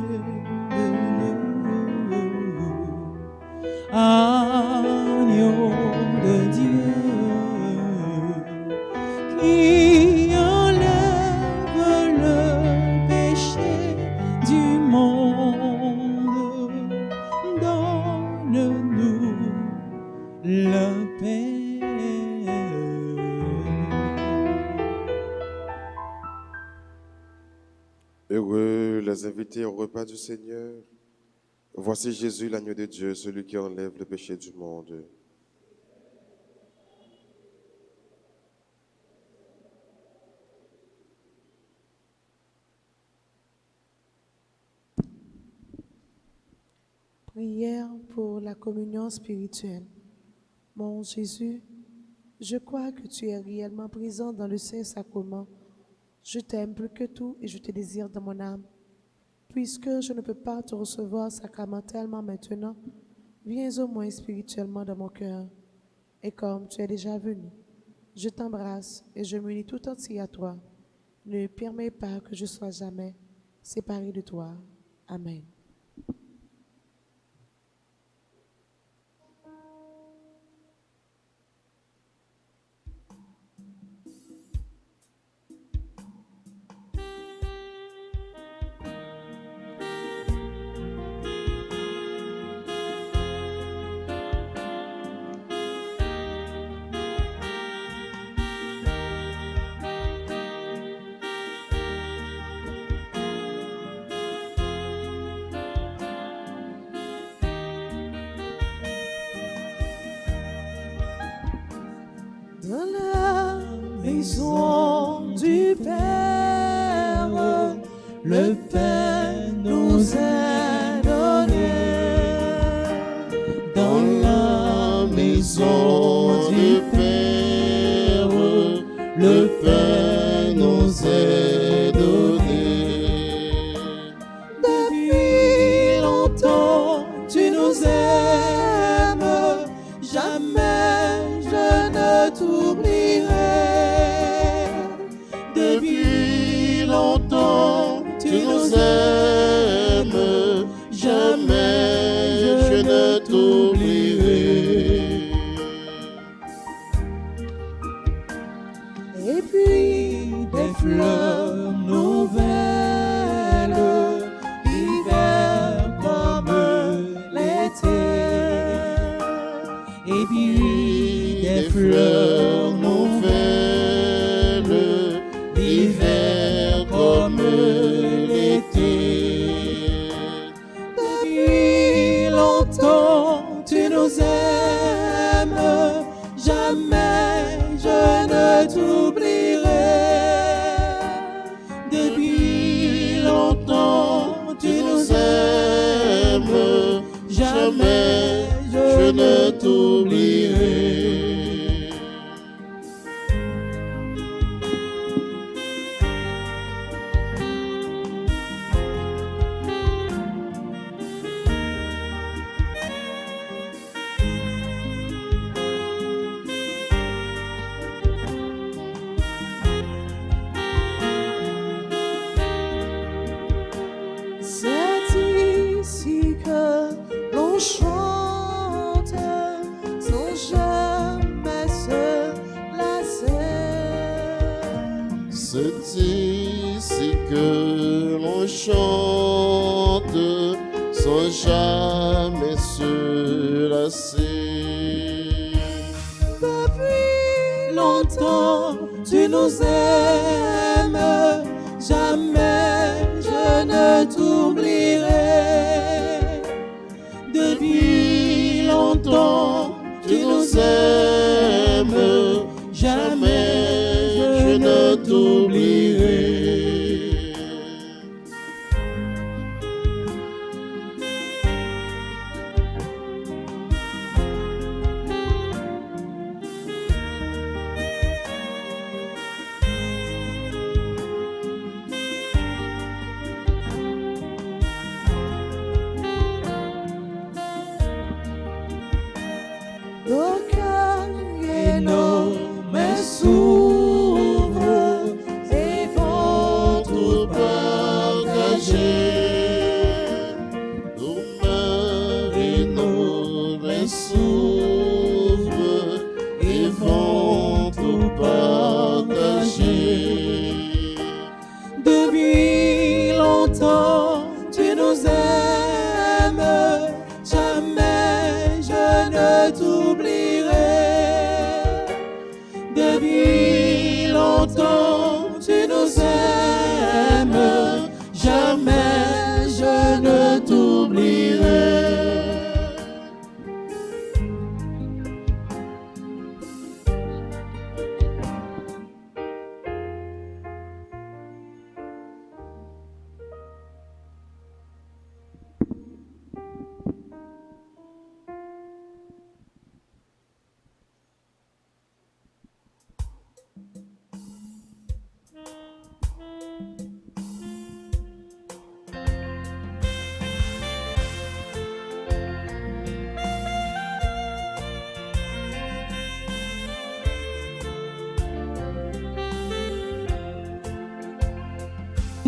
de nous. Agneau invités au repas du Seigneur. Voici Jésus, l'agneau de Dieu, celui qui enlève le péché du monde. Prière pour la communion spirituelle. Mon Jésus, je crois que tu es réellement présent dans le Saint-Sacrement. Je t'aime plus que tout et je te désire dans mon âme. Puisque je ne peux pas te recevoir sacramentellement maintenant, viens au moins spirituellement dans mon cœur. Et comme tu es déjà venu, je t'embrasse et je m'unis tout entier à toi. Ne permets pas que je sois jamais séparé de toi. Amen. Dans la maison du Père, le pain nous est donné. Dans la maison du Père, le pain nous est donné. Depuis longtemps, tu nous aimes, jamais je ne t'oublierai. Depuis longtemps, tu nous aimes, jamais je ne t'oublierai. Et puis des fleurs nouvelles, l'hiver comme l'été. Et puis des fleurs nouvelles, l'hiver comme l'été. Depuis longtemps, tu nous aimes, jamais je ne t'oublierai. Depuis longtemps, tu nous aimes, jamais je ne t'oublierai. C'est ici que l'on chante sans jamais se lasser. C'est ici que l'on chante sans jamais se lasser. Depuis longtemps, tu nous aimes, jamais je ne t'oublierai. Depuis longtemps, Tu nous aimes, jamais je ne t'oublierai. nos cœurs et nos mains s'ouvrent et vont tout Partager nos mains et nos mains s'ouvrent et vont tout partager. Depuis longtemps, tu nous aimes, jamais je ne t'oublierai. Depuis longtemps, tu nous aimes, jamais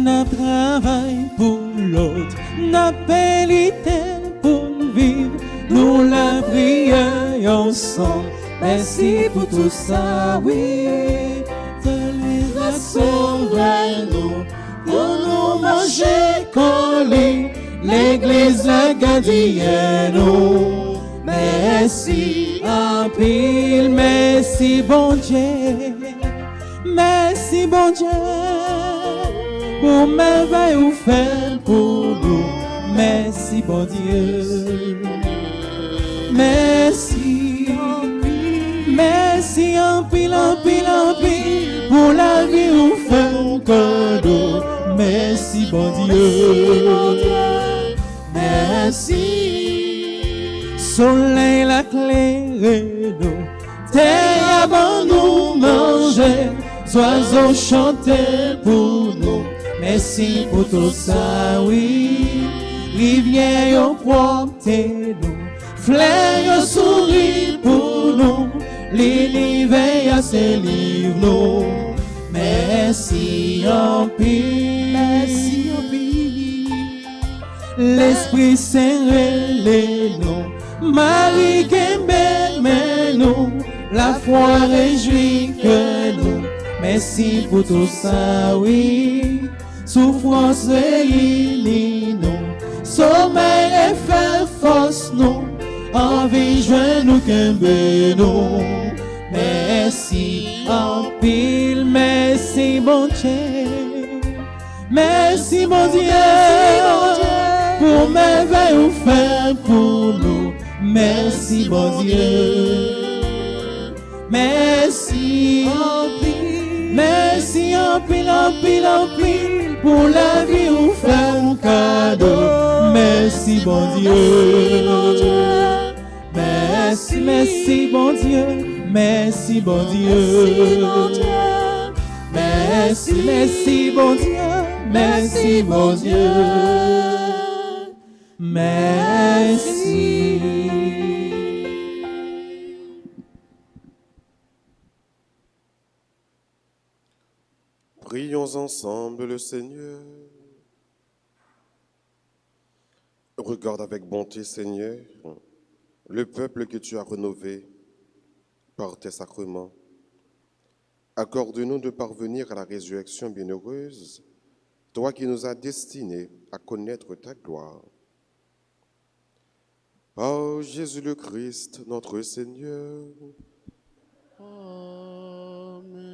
n'a travail pour l'autre, n'a pélité pour vivre, nous la prions ensemble. Merci pour tout ça, oui. Sauve-nous, pour nous manger collés, l'église la gardienne. Merci en pile, merci bon Dieu, merci bon Dieu, pour merveille ou fait pour nous, merci bon Dieu, merci, merci en pile, en pile, en pile, pour la vie ou fait un cadeau, merci bon Dieu, merci. Soleil la claire nous, terre avant nous manger, oiseaux chanter pour nous. Merci pour tout ça, oui. Rivière yo propre nous, fleurs yo sourit pour nous. L'univers se livre nous. Merci en pile, merci en pile. L'Esprit Saint relève nous. Marie Kembe, mais nous, la foi réjouit que nous. Merci pour tout ça, oui. Souffrance réunit nous. Sommeil et fait force nous. Envie joint nous Kembe nous. Merci en pile, merci bon Dieu. Merci mon Dieu, pour merveille ou faire pour nous. Merci bon Dieu, merci en pile, merci en pile, en pile, en pile, pour la vie ou faire un cadeau. Merci bon Dieu, merci, merci bon Dieu, merci bon Dieu, merci, merci bon Dieu, merci bon Dieu, merci. Prions ensemble le Seigneur. Regarde avec bonté, Seigneur, le peuple que tu as rénové par tes sacrements. Accorde-nous de parvenir à la résurrection bienheureuse, toi qui nous as destinés à connaître ta gloire. Par Jésus le Christ, notre Seigneur. Amen.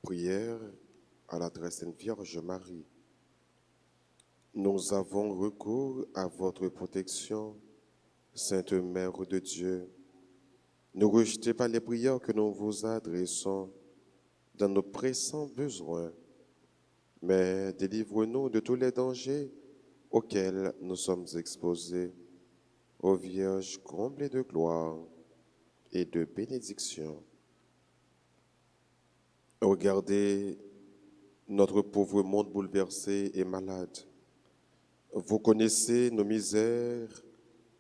Prière à la très sainte Vierge Marie. Nous avons recours à votre protection, Sainte Mère de Dieu. Ne rejetez pas les prières que nous vous adressons dans nos pressants besoins, mais délivre-nous de tous les dangers auxquels nous sommes exposés. Ô Vierge comblée de gloire et de bénédiction. Regardez notre pauvre monde bouleversé et malade. Vous connaissez nos misères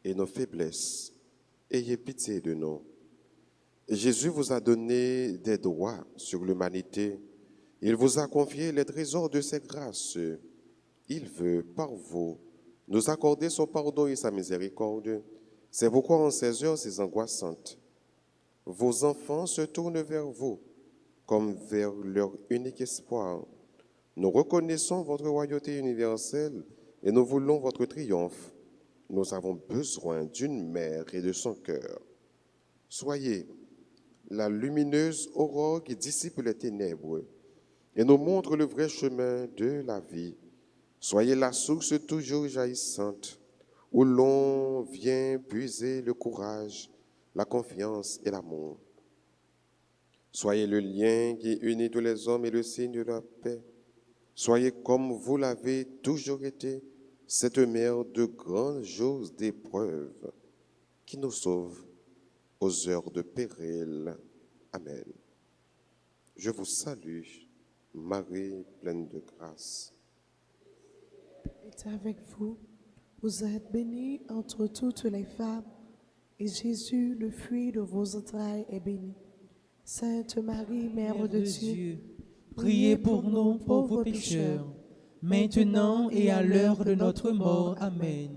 et nos faiblesses. Ayez pitié de nous. Jésus vous a donné des droits sur l'humanité. Il vous a confié les trésors de ses grâces. Il veut, par vous, nous accorder son pardon et sa miséricorde. C'est pourquoi en ces heures si angoissantes, vos enfants se tournent vers vous comme vers leur unique espoir. Nous reconnaissons votre royauté universelle et nous voulons votre triomphe. Nous avons besoin d'une mère et de son cœur. Soyez la lumineuse aurore qui dissipe les ténèbres et nous montre le vrai chemin de la vie. Soyez la source toujours jaillissante où l'on vient puiser le courage, la confiance et l'amour. Soyez le lien qui unit tous les hommes et le signe de la paix. Soyez comme vous l'avez toujours été, cette mère de grands jours d'épreuve qui nous sauve aux heures de péril. Amen. Je vous salue, Marie pleine de grâce. Est avec vous. Vous êtes bénie entre toutes les femmes, et Jésus, le fruit de vos entrailles, est béni. Sainte Marie, Mère de Dieu, Priez pour nous, pauvres pécheurs, maintenant et à l'heure de notre mort. Amen.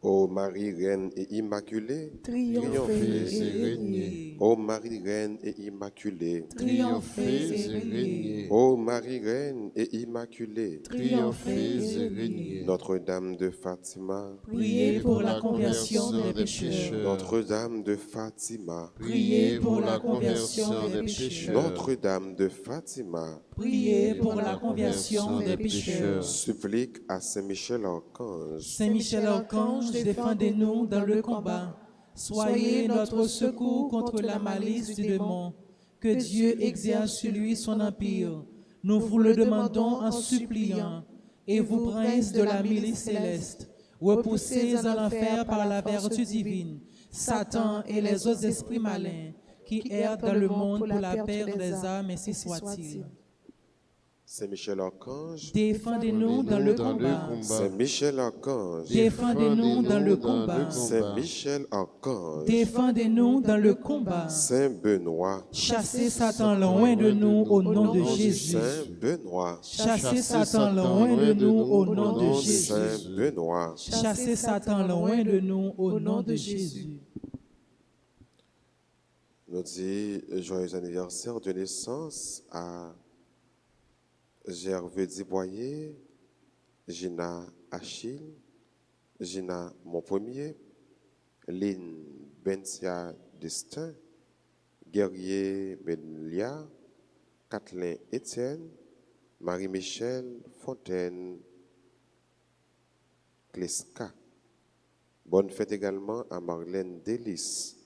Ô Marie, Reine et Immaculée, Triomphez et régnez. Ô Marie, Reine et Immaculée, Triomphez et régnez. Ô Marie, Reine et Immaculée, Triomphez et régnez. Notre-Dame de Fatima, Priez pour la conversion des pécheurs. Notre-Dame de Fatima, Priez pour la conversion des pécheurs. Notre-Dame de Fatima, Priez pour la conversion des pécheurs. supplique à Saint-Michel-Archange, Saint Michel Archange, défendez-nous dans le combat. Soyez notre secours contre la malice du démon. Que Dieu exerce sur lui son empire. Nous vous le demandons en suppliant. Et vous, prince de la milice céleste, repoussez à l'enfer par la vertu divine Satan et les autres esprits malins qui errent dans le monde pour la perte des âmes, ainsi soit-il. Saint-Michel-Archange, Défendez-nous dans le combat. Saint-Michel-Archange, Défendez-nous dans le combat. Saint-Michel-Archange, Défendez-nous dans le combat. Saint-Benoît, Chassez Satan loin de nous au nom de Jésus. Saint-Benoît, Chassez Satan loin de nous au nom de Jésus. Saint-Benoît. Chassez Satan loin de nous au nom de Jésus. Nous dit joyeux anniversaire de naissance à Gervais Diboyer, Gina Achille, Gina Montpremier, Lynn Bentia Destin, Guerrier Belia, Kathleen Etienne, Marie-Michel Fontaine, Kleska. Bonne fête également à Marlène Délice.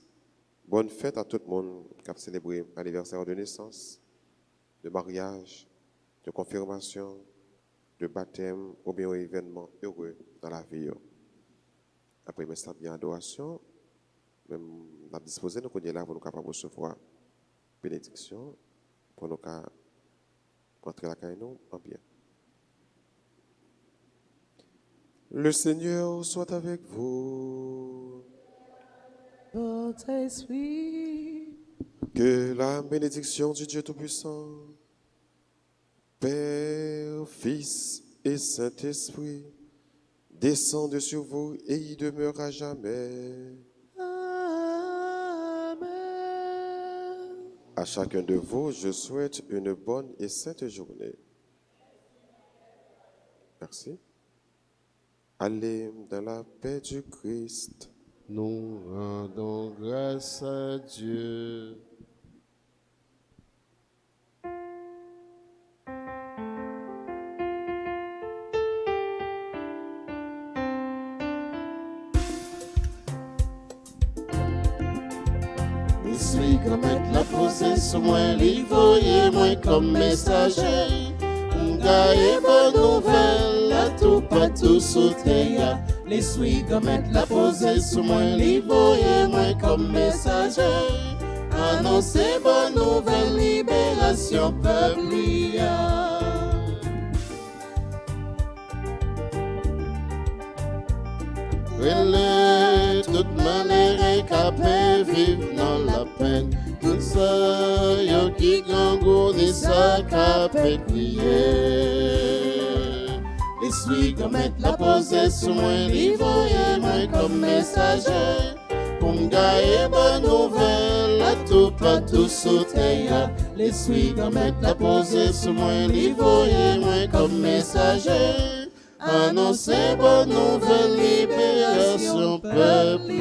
Bonne fête à tout le monde qui a célébré l'anniversaire de naissance, de mariage, de confirmation, de baptême ou bien un événement heureux dans la vie. Après, mais ça bien adoration, même nous disposer nous connaître là pour nous capables de recevoir bénédiction, pour nous rentrer la caille nous en bien. Le Seigneur soit avec vous. Votre esprit, Que la bénédiction du Dieu Tout-Puissant, Père, Fils et Saint-Esprit, descende sur vous et y demeure à jamais. Amen. À chacun de vous, je souhaite une bonne et sainte journée. Merci. Allez dans la paix du Christ. Nous rendons grâce à Dieu. Suis comme être la posée sur moi, et moi comme messager. M'gaye bonne nouvelle, la tout partout sauter. Les suis comme être la posée sur moi, et moi comme messager. Annoncer bonne nouvelle, libération peuple. Relais, toute manière capée, vivre dans la peine. Tout ça, yo qui gangoune, ça capé crier. Les suis comme être la posée sur moi, et moi comme messager. Pour m'gaye bonne nouvelle, la tout partout sauter. Les suis comme être la posée sur moi, et moi comme messager. Annoncer bonne nouvelle, libération peuple.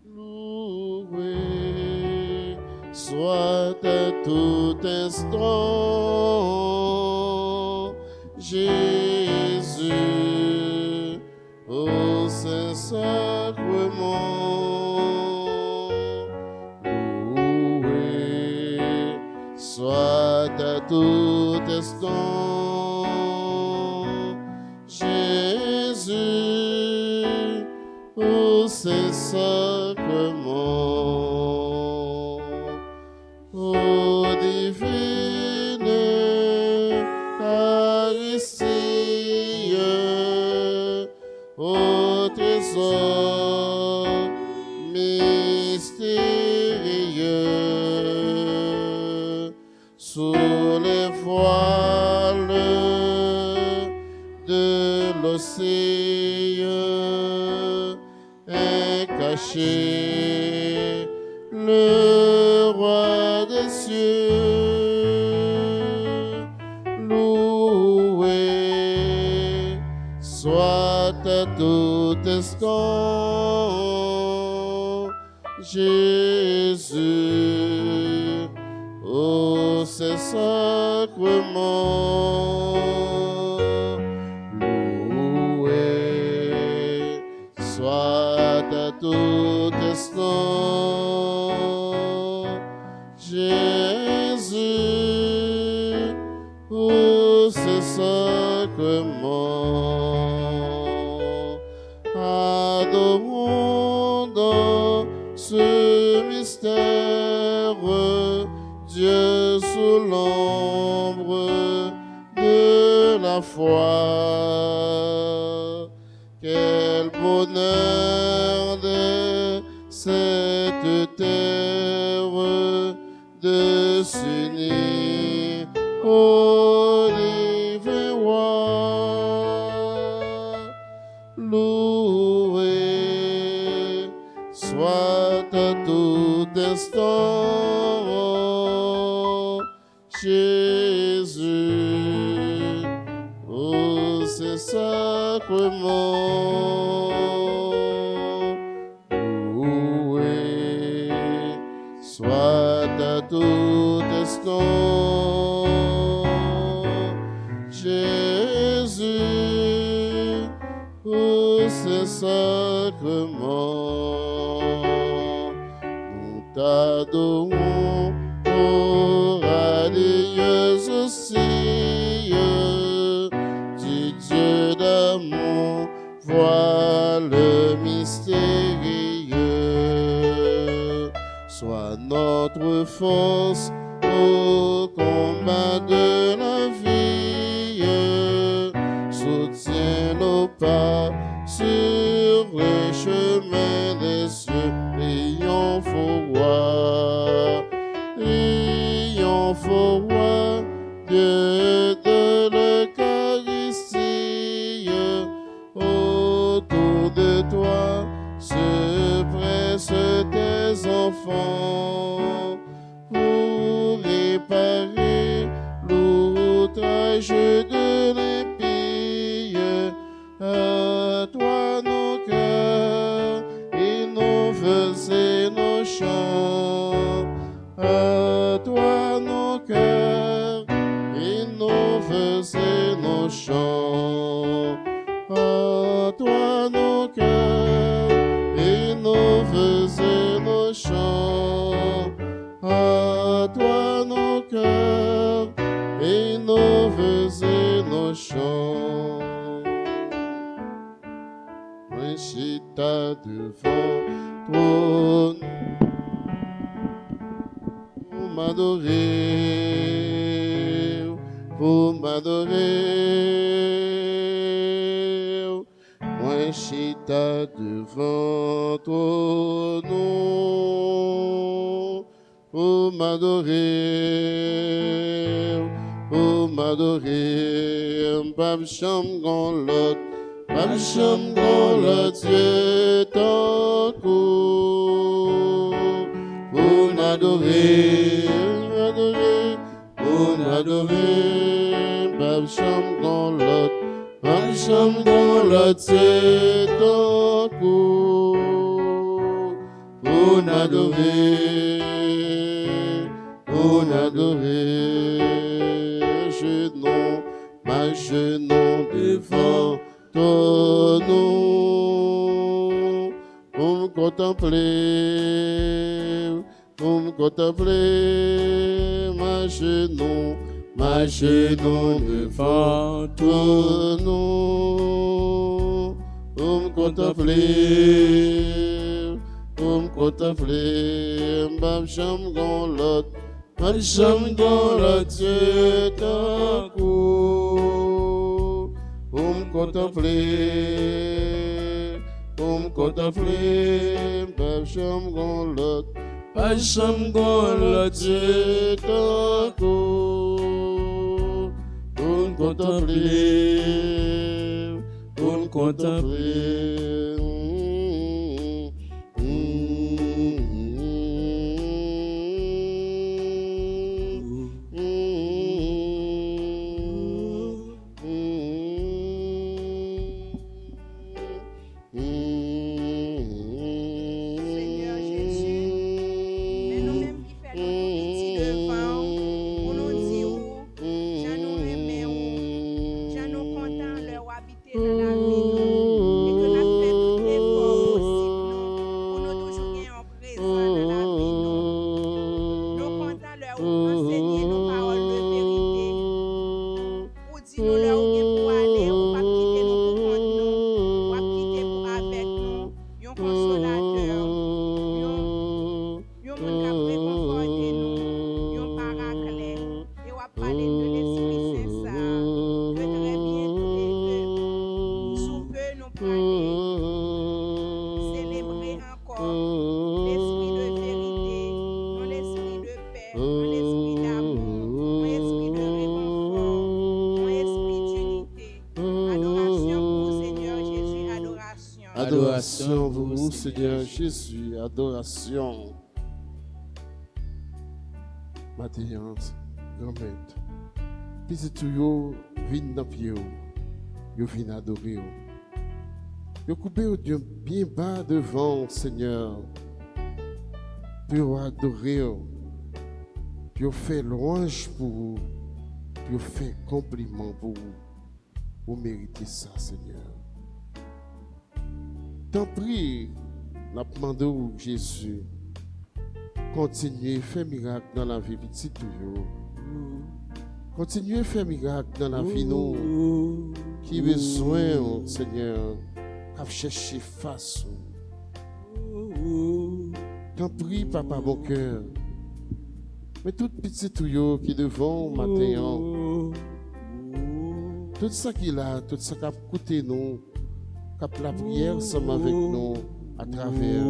Loué soit à tout instant. Jésus, au Saint-Sacrement, loué soit à tout instant. Jésus, au Saint-Sacrement, ô divine Eucharistie, ô trésor mystérieux, sous les voiles de l'océan est caché le roi des cieux. Loué soit à tout instant Jésus, ô Saint-Sacrement. Loué soit à tout instant Jésus, ô Saint-Sacrement. Adorons dans ce mystère Dieu sous l'ombre de la foi. Quel bonheur de cette terre de s'unir au divin roi. Loué soit à tout instant Jésus, ô Saint-Sacrement. Loué soit à tout instant Jésus, ô Saint-Sacrement. Nous t'adorons, ô radieuse aussi, du Dieu d'amour, voile mystérieux. Sois notre force au combat de la vie, soutiens nos pas sur le chemin des cieux. Triomphe au roi, Dieu de l'Eucharistie. Autour de toi se pressent tes enfants pour réparer l'outrage de l'impie. À toi nos cœurs et nos vœux et nos chants. À toi nos cœurs et nos vœux et nos chants. À toi nos cœurs et nos vœux et nos chants. À toi nos cœurs et nos vœux et nos chants. Chita devant trône pour m'adorer, pour m'adorer. Moi chita devant trône pour m'adorer, pour m'adorer. Bab cham gon lot. Mam cham gon le Dieu ton coup pour m'adorer, pour m'adorer. Mam cham gon le Dieu ton coup pour m'adorer, pour viens m'adorer. Ma genou devant ton nom. Pour me contempler, ma genou devant ton nom. Pour me contempler, ma jambe gon l'autre. Ma jambe dans la Dieu d'un coup. Pour me contempler, ma jambe dans l'autre. Ma jambe dans la Dieu d'un coup. Pour me contempler. Adoration pour vous, Seigneur Jésus, adoration. Maintenant, grand-mère, petit tout yo, vin dans pied, yo vin adorer. Yo coupé au Dieu bien bas devant, Seigneur, pour adorer. Yo fait louange pour vous, yo fait compliment pour vous. Vous méritez ça, Seigneur. T'en prie, la demande Jésus, continuez à faire miracle dans la vie petit toujours. Continuez à faire miracle dans la vie nous qui besoin, Seigneur, à chercher face. T'en prie, Papa, mon cœur. Mais tout petit tuyau qui devant matin, tout ça qu'il a, tout ça qui a coûté nous, cap la prière ensemble avec nous à travers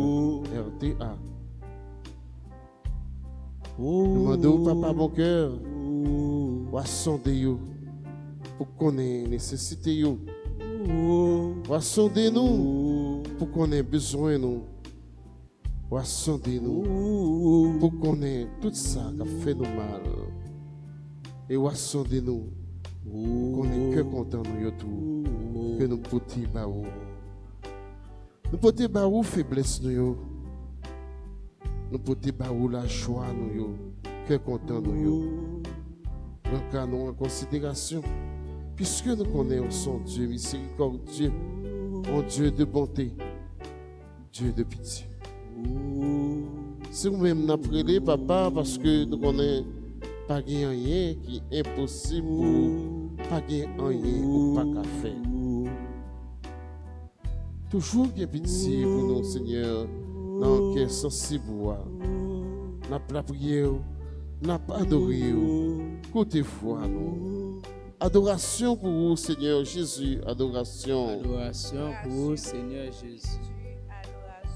RTA. Nous demandons, Papa, mon cœur, va sonder yo pour qu'on ait nécessité yo. Va sonder nous pour qu'on ait besoin nous. Va sonder nous pour qu'on ait tout ça qui a fait nous mal. Et va sonder nous pour qu'on ait que content nous yo tout. Que nous pouvons baou. Nous pouvons baou faiblesse nous yo. Nous pouvons baou la joie nous yo. Que content nous yo. Nous en considération. Puisque nous connaissons son Dieu miséricordieux, un Dieu de bonté, Dieu de pitié. Si vous-même nous appelez, Papa, parce que nous connaissons pas rien qui est impossible pour pas rien ou pas qu'à faire. Toujours qu'il y ait pitié pour nous, Seigneur, dans le cœur sensible. N'a pas prière, n'a pas adoré, côté foi, nous. Adoration pour vous, Seigneur Jésus, adoration. Adoration pour vous, Seigneur Jésus.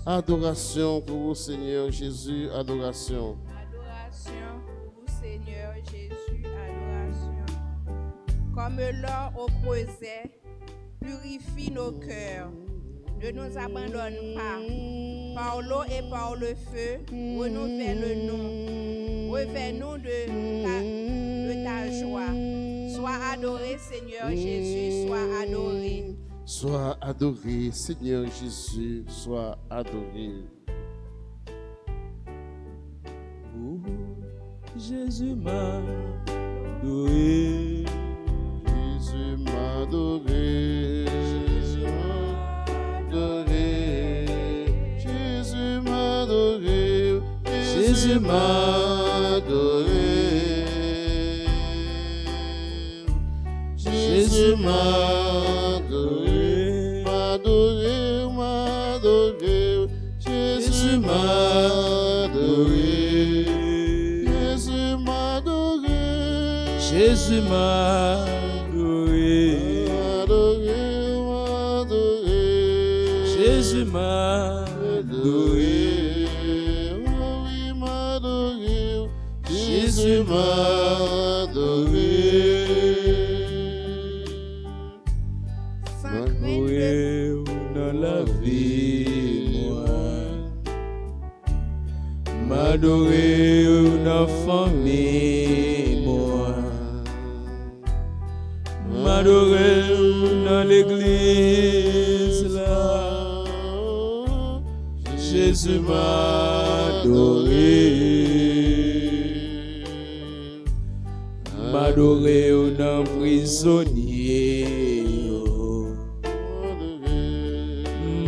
Adoration pour vous, Seigneur Jésus, adoration. Adoration pour vous, Seigneur Jésus, adoration. Comme l'or au creuset, purifie nos cœurs. Ne nous abandonne pas. Par l'eau et par le feu, renouvelle-nous. Revêt-nous de ta joie. Sois adoré, Seigneur Jésus, sois adoré. Sois adoré, Seigneur Jésus, sois adoré. Jésus m'a adoré. Jésus m'a adoré. Jésus m'a adoré. Jésus m'a adoré. Jésus m'a adoré. M'a adoré, m'a adoré. Jésus m'a adoré. Jésus m'a adoré. Jésus m'a adoré. Adoré, m'a adoré. Jésus m'a adoré. Oh oui, m'a adoré. Jésus m'a adoré. Sans crainte de Oui, dans la vie, moi. M'adorer dans la famille, moi. M'adorer dans l'église, là. Jésus m'a adoré. M'adorer dans prisonnier.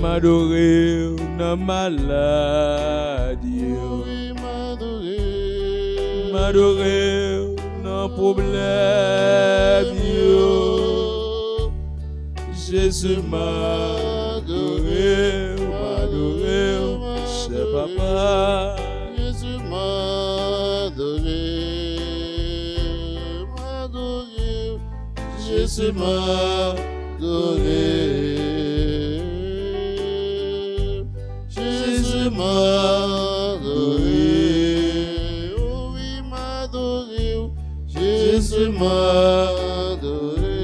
M'adorer dans maladie. M'adorer dans problème. Jésus m'a adoré, cher papa. Jésus m'a adoré, Jésus m'a adoré. Jésus m'a adoré, oh oui, m'a adoré. Jésus m'a adoré.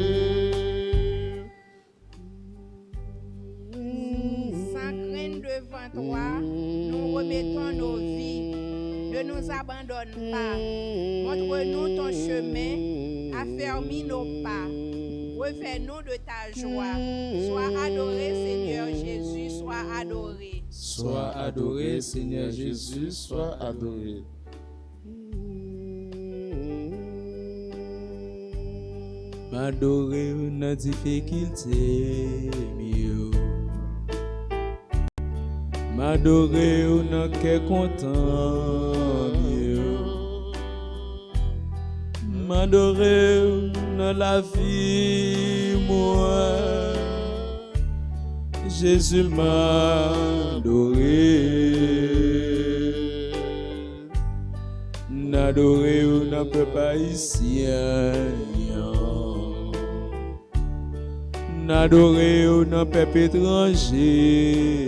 Sans crainte devant toi, nous remettons nos vies. Ne nous abandonne pas. Montre-nous ton chemin. Affermis nos pas. Refais-nous de ta joie. Sois adoré, Seigneur Jésus. Sois adoré. Sois adoré, Seigneur Jésus, sois adoré. M'adorer dans difficulté, mieux. M'adorer dans quel content, mieux. M'adorer dans la vie, moi. Jésus m'a adoré. N'adorer ou n'a peut pas ici. N'adorer ou n'a peuple étranger.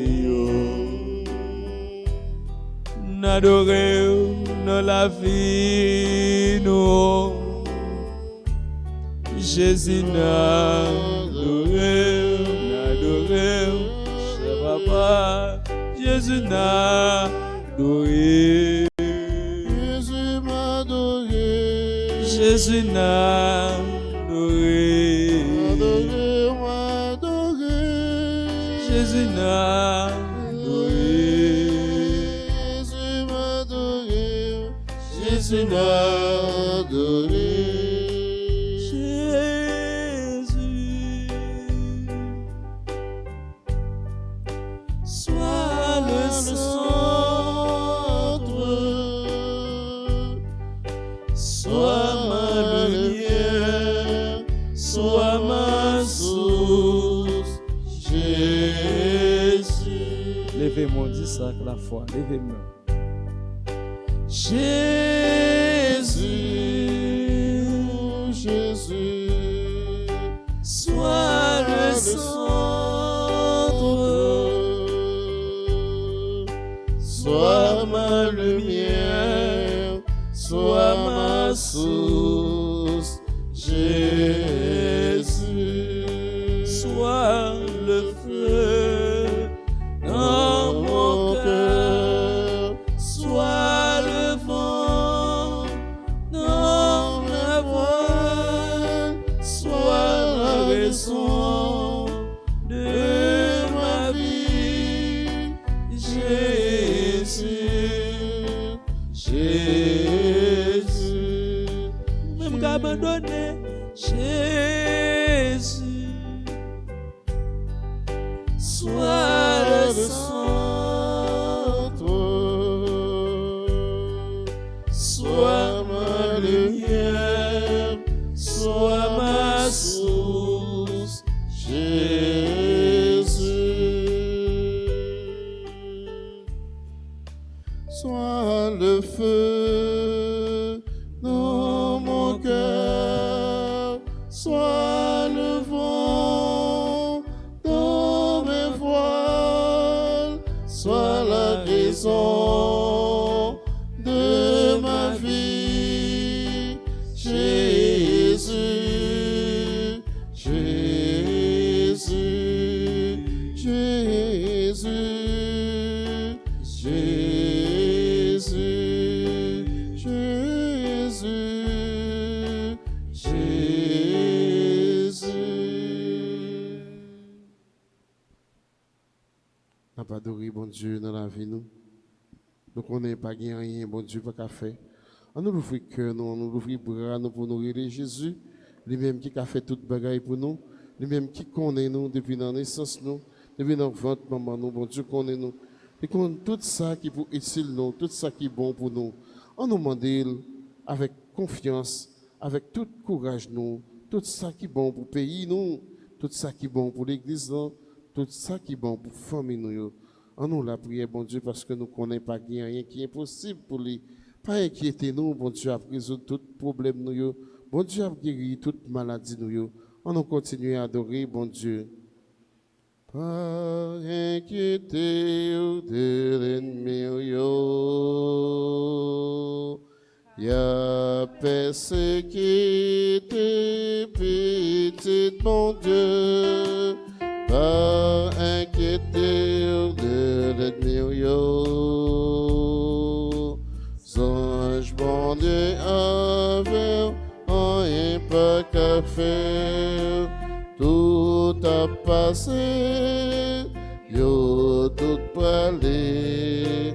N'adorer ou dans la vie, non. Jésus n'a adoré. Cher papa, Jésus n'a adoré. Jésus m'a adoré. Jésus n'a adoré. Adoré, m'a adoré. Jésus n'a adoré. Jésus m'a adoré. Jésus m'a adoré. Sois le centre, sois ma lumière, sois ma source, Jésus. Levez-moi, dis ça avec la foi, levez-moi. Jésus, Jésus, sois le centre. Sois ma lumière, sois ma source, Jésus. Sois le feu dans mon cœur, sois le vent dans ma voix, sois la raison de ma vie, Jésus. Jésus, Sois le feu dans mon cœur, sois le vent dans mes voiles, sois la raison de ma vie, Jésus, Jésus, Jésus, Jésus, Jésus, Jésus. N'a pas adoré, bon Dieu, dans la vie, nous. Nous connaissons pas rien, bon Dieu, pas qu'à faire. On nous ouvre le cœur, nous, on nous ouvre les bras nous pour nous rire Jésus, lui-même qui a fait toute bagaille pour nous, lui-même qui connaît nous depuis la naissance, nous, depuis notre ventre, maman, nous, bon Dieu, connaît nous. Et connaît tout ça qui est pour utile nous, tout ça qui est bon pour nous. On nous demande avec confiance, avec tout courage, nous, tout ça qui est bon pour le pays, nous, tout ça qui est bon pour l'église, nous, tout ça qui est bon pour la famille, nous. On nous la prière, bon Dieu, parce que nous ne connaissons pas rien qui est impossible pour lui. Pas inquiétez-nous, bon Dieu, à résoudre tout problème, nous. Bon Dieu, à guérir toute maladie, nous. On nous continue à adorer, bon Dieu. Pas inquiéter de l'ennemi, y'a persécuté, petit mon Dieu. Pas inquiéter de l'ennemi, Ange bon Dieu avec rien pas qu'à faire, tout a passé, yo tout parlé.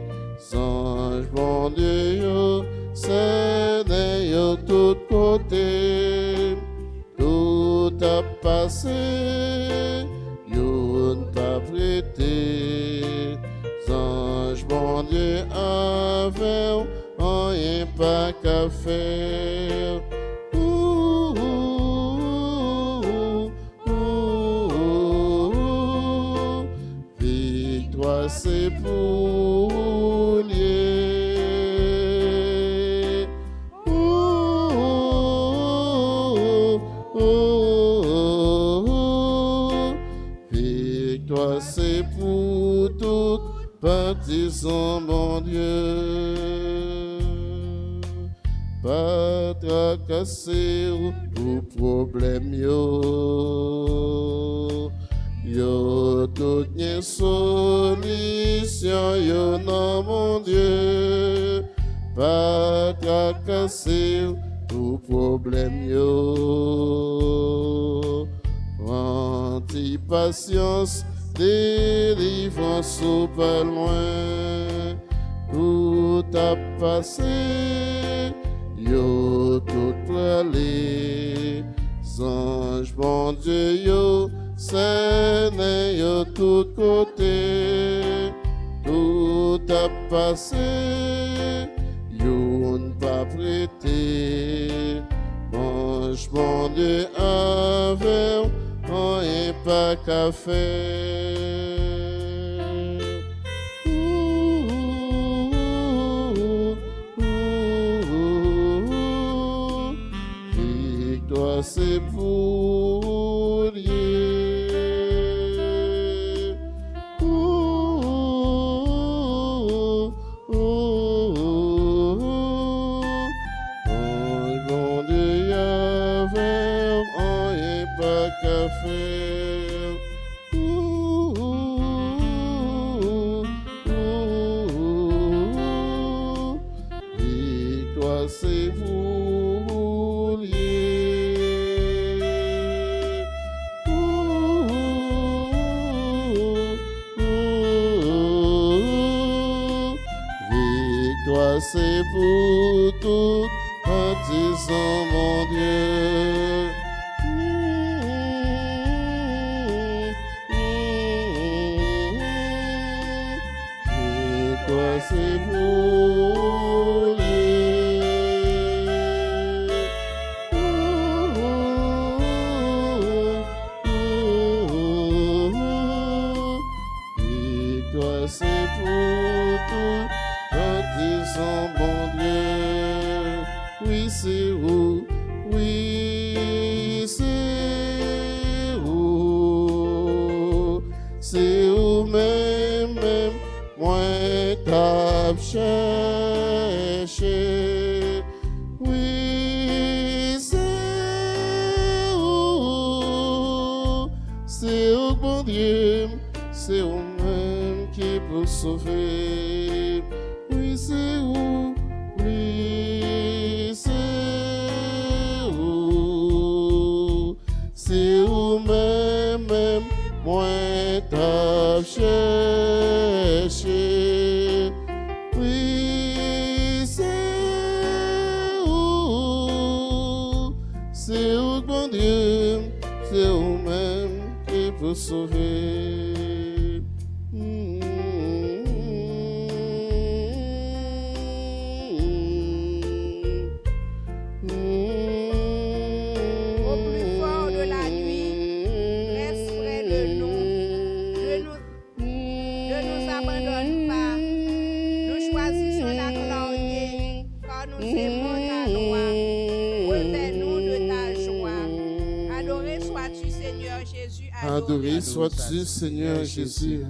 Ange bon Dieu yo, c'est yo tout côté, tout a passé, yo pas prêté. Ange bon Dieu avec rien pas qu'à faire. Victoire c'est pour lier. Victoire c'est pour tout partisan, mon Dieu. Pas tracasser ou problème yo. Yo toute une solution yo non mon Dieu. Pas tracasser ou problème yo. Anti-patience, délivrance ou pas loin. Tout a passé. Yo tout pralé, ange bon Dieu yo, Seigneur yo tout côté, tout a passé, yo n'pas prêté, ange bon Dieu avec rien pas qu'à faire. C'est pour lier. Bon Dieu, avec rien pas qu'à faire. Victoire, c'est pour lier. Victoire, c'est pour tout partisan, mon Dieu. Victoire, c'est pour lier. Victoire, c'est pour tout partisan. disons bon Dieu, oui c'est vous, oui c'est vous même, moi t'as cherché. Oui, c'est vous, bon Dieu, c'est vous-même qui peut sauver. Oui, c'est vous, oui, c'est vous-même, moi t'as cherché. Oui, c'est vous, bon Dieu, c'est vous-même qui peut sauver. Au plus fort de la nuit, reste près de nous. Ne nous abandonne pas. Nous choisissons la clarté, car nous aimons ta loi. Revêt-nous de ta joie. Adoré sois-tu, Seigneur Jésus. Adoré sois-tu, Seigneur Jésus.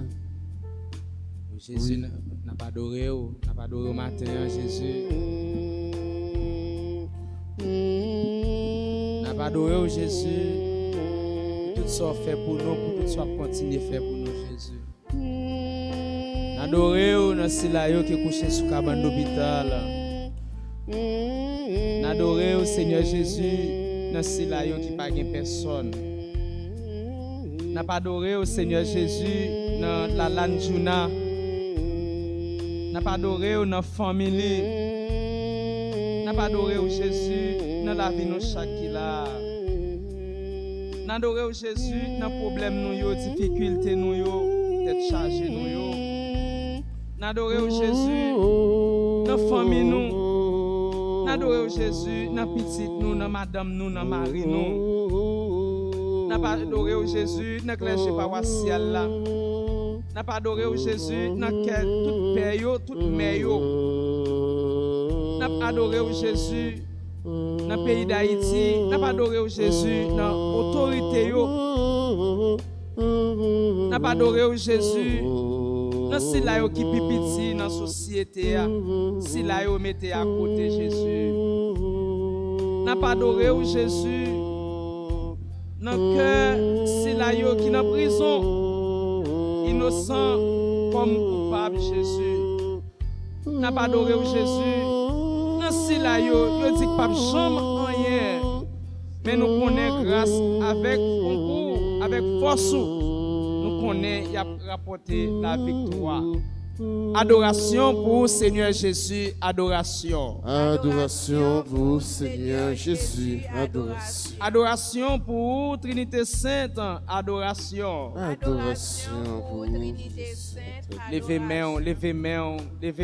Jésus, n'a pas adoré au matin, Jésus. N'a pas adoré au Jésus. Tout ça fait pour nous, pour tout ça continuer faire pour nous, Jésus. Adoré au dans Silayo qui est couché sous cabane d'hôpital. Adoré au Seigneur Jésus dans Silayo qui pas gain personne. N'a pas adoré au Seigneur Jésus dans la Lanjuna. N'a pas adoré dans la famille. N'a pas adoré au Jésus dans la vie de chaque là. N'a adoré au Jésus dans problème nous yo, difficulté nous yo, tête chargée nous yo. N'a adoré au Jésus dans famille nous. N'a adoré au Jésus dans petite nous, dans madame nous, dans mari nous. N'a pas adoré au Jésus dans clergé paroissial là. N'a pas adoré au Jésus dans toute père yo, toute mère yo. N'a pas adoré au Jésus dans le pays d'Haïti. N'a pas adoré au Jésus dans l'autorité yo. N'a pas adoré au Jésus dans si la yo qui pipiti dans la société. Si la yo mette à côté Jésus. N'a pas adoré au Jésus dans le cœur si la yo qui dans prison. Innocent comme coupable Jésus. N'a pas adoré au Jésus. Non si là yo dit que pas jamais rien. Mais nous connaissons grâce avec concours, avec force. Nous connaissons y a rapporté la victoire. Adoration pour Seigneur Jésus, adoration. Adoration pour Seigneur Jésus, adoration. Adoration pour Trinité Sainte, adoration. Adoration pour Trinité Sainte. Levez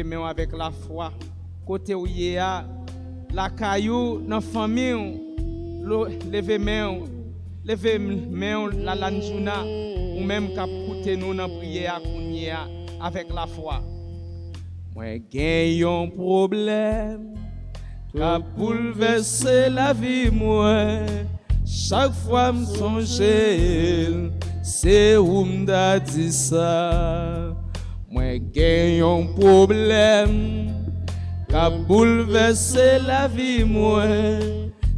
main avec la foi. Côté où y a la caillou dans famille, levez main la lanjouna ou même cap coûter nous dans prière avec la foi. Moi gagne un problème qui a bouleversé la vie moi. Chaque fois me songer, c'est où m'da dit ça. Moi gagne un problème qui a bouleversé la vie moi.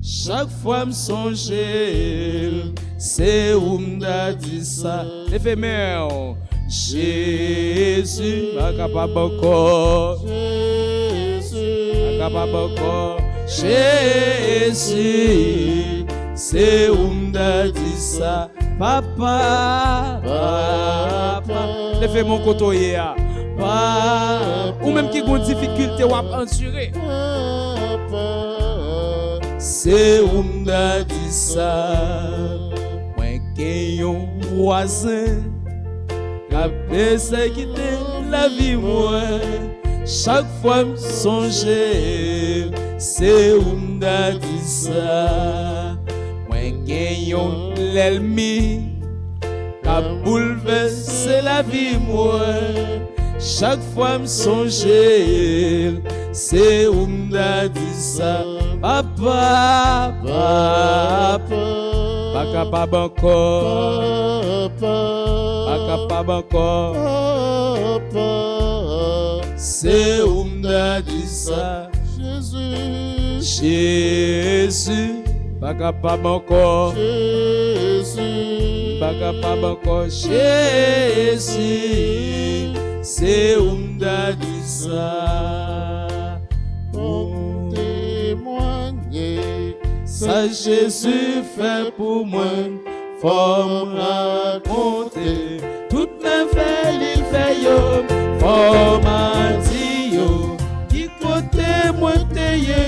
Chaque fois me songer, c'est où m'da dit ça. Levez main. Jésus, capable encore. Jésus, c'est où m'da dit ça. Papa. Levez mon côté. Ou même qui a une difficulté ou à endurer. C'est où m'da dit ça. Moi j'ai un voisin qui a quitter la vie moi. Chaque fois me songer, c'est où m'da dit ça. Moi j'ai un l'ennemi qui a bouleversé la vie moi. chaque fois me songer, c'est où m'da dit ça. Papa, papa, pas capable encore, pas capable encore. C'est où m'da dit ça. Jésus, pas capable encore. Pas capable encore. Jésus, c'est où m'da dit ça. Pour témoigner, ça Jésus fait pour moi. Faut me raconter toutes mes faits, il fait yo. Faut m'en dire yo. Qui côté moi t'ayé,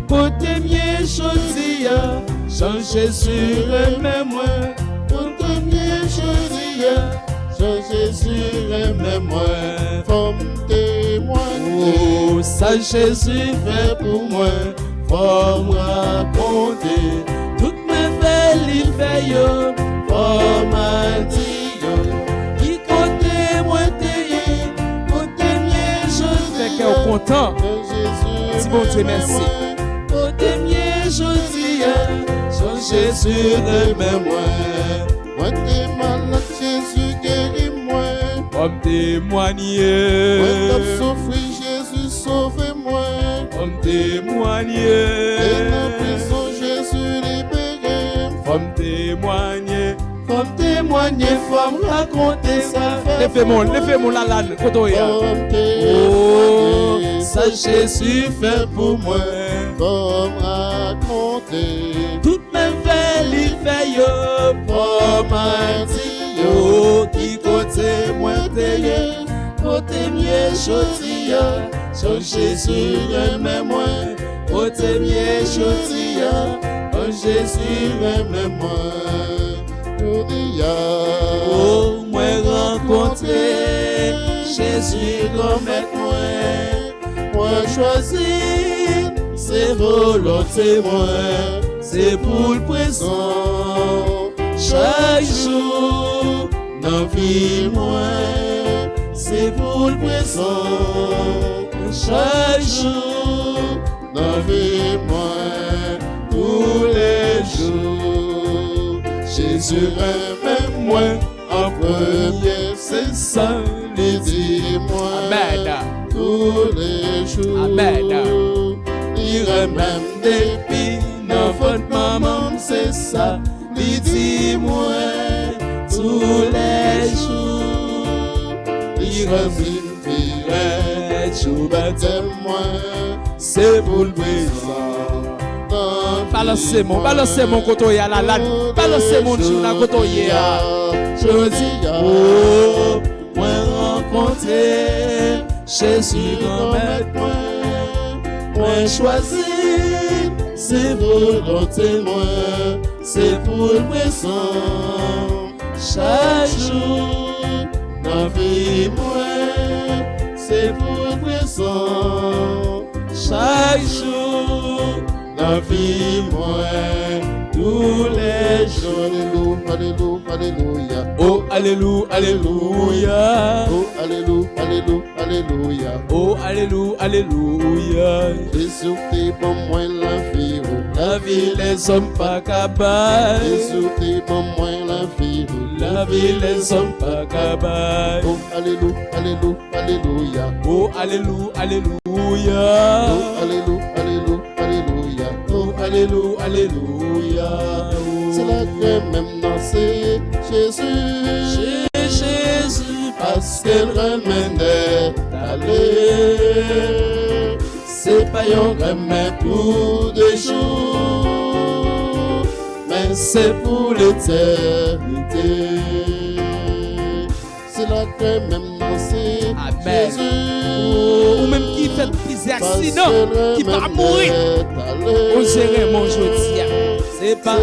côté mieux choisi. Jean Jésus remets-moi. Côté mieux choisi. Jean Jésus remets-moi. Faut me témoigner. Oh, ça Jésus fait pour moi. Faut me raconter toutes mes faits, il fait yo. Faut m'en dire yo. Qui côté moi t'ayé, côté mieux choisi. Fait qu'elle est content. Si bon Dieu merci. Côté mieux choisi. Jean Jésus remets-moi. Moi t'es malade, Jésus guéris-moi. Comme témoigner. Moi t'as souffri, Jésus sauve-moi. Comme témoigner. Et dans prison, Jésus libéré. Comme témoigner. Comme témoigner, faut me raconter ça. Lève-moi la lane, kotoya. Oh, ça Jésus fait pour moi. Faut me raconter toutes mes faits, il fait yo. Faut me dire yo. Qui côté moi t'ayé, côté mieux choisi. Jean Jésus remets-moi. Côté mieux choisi. Jean Jésus remets-moi. Oh, moi rencontrer Jésus comme moi. Moi choisir, c'est volonté moi. C'est pour le présent. Chaque jour, dans vie moi. C'est pour le présent. Chaque jour, dans vie moi. Tous les jours. Jésus remets-moi en premier, c'est ça, les dis-moi. Amen. Tous les jours. Amen. Il remet depuis dans votre maman, c'est ça, les dis-moi. Tous les jours. Il remet toujours baptême-moi, c'est pour le présent. Balancez mon kotoye à la lane. Balancez mon jour à kotoye à. Je dis, oh, moi rencontrer Jésus comme moi. Moi choisir, c'est volonté moi. C'est pour le présent. Chaque jour, dans vie moi. C'est pour le présent. Chaque jour. La vie moi, tous les jours. Alléluia, alléluia. Oh, alléluia, alléluia. Oh, alléluia, alléluia, alléluia. Oh, alléluia, alléluia. Jésus t'es pour moi la vie. La vie, les hommes pas capables. Jésus t'es pour moi la vie. La vie, les hommes pas capables. Oh, alléluia, alléluia, alléluia. Oh, alléluia, alléluia. Oh, alléluia, alléluia. Alléluia, alléluia. C'est la que même dans c'est Jésus. Jésus, parce qu'elle remède d'aller. C'est pas un remède pour des jours, mais c'est pour l'éternité. C'est la que même dans c'est Jésus. Ou même qui fait des accidents, qui va mourir. On serait mon jodia. C'est pas un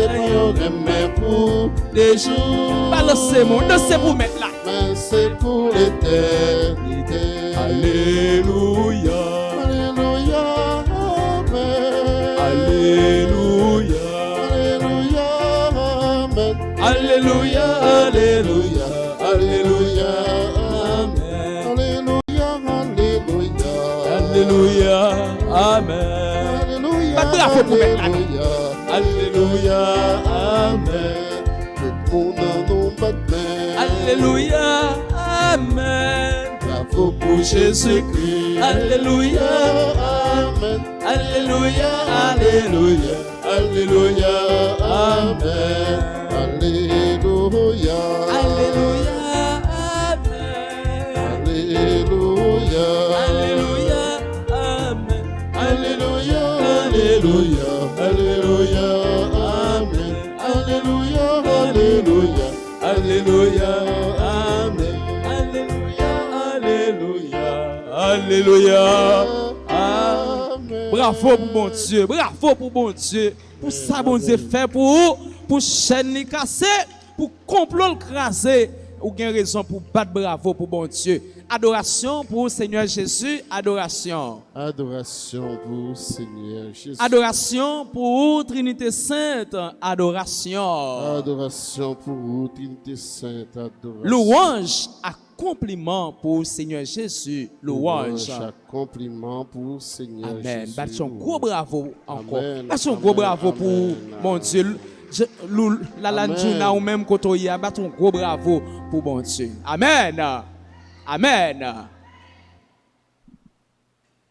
remède pour les jours. Balancez mon, dansez pour mettre là. Mais c'est pour l'éternité. Alléluia. Alléluia. Amen. Alléluia. Alléluia. Amen. Alléluia. Alléluia. Alléluia. Amen. Alléluia. Amen. Alléluia. Pas de bravo pour mettre l'année. Alléluia. Amen. Tout le monde nous bat main. Alléluia. Amen. Bravo pour Jésus-Christ. Alléluia. Amen. Alléluia. Alléluia. Alléluia. Amen. Alléluia. Alléluia. Amen. Alléluia. Alléluia. Amen. Alléluia. Alléluia. Alléluia. Amen. Alléluia. Alléluia. Alléluia. Amen. Alléluia. Alléluia. Amen. Bravo pour bon Dieu. Bravo pour bon Dieu. Pour ça, bon Dieu fait pour vous. Pour chaîne li cassé. Pour complot le crasé. Ou bien raison pour battre bravo pour bon Dieu. Adoration pour Seigneur Jésus. Adoration. Adoration pour Seigneur Jésus. Adoration pour Trinité Sainte. Adoration. Adoration pour Trinité Sainte. Adoration. Louange, accompliment pour Seigneur Jésus. Louange. Compliment pour Seigneur Amen. Jésus. Battons gros bravo encore. Amen. Battons gros bravo Amen. pour Amen. mon Dieu. La Amen. Landjouna ou même Kotoya. Battons gros bravo pour mon Dieu. Amen. Amen.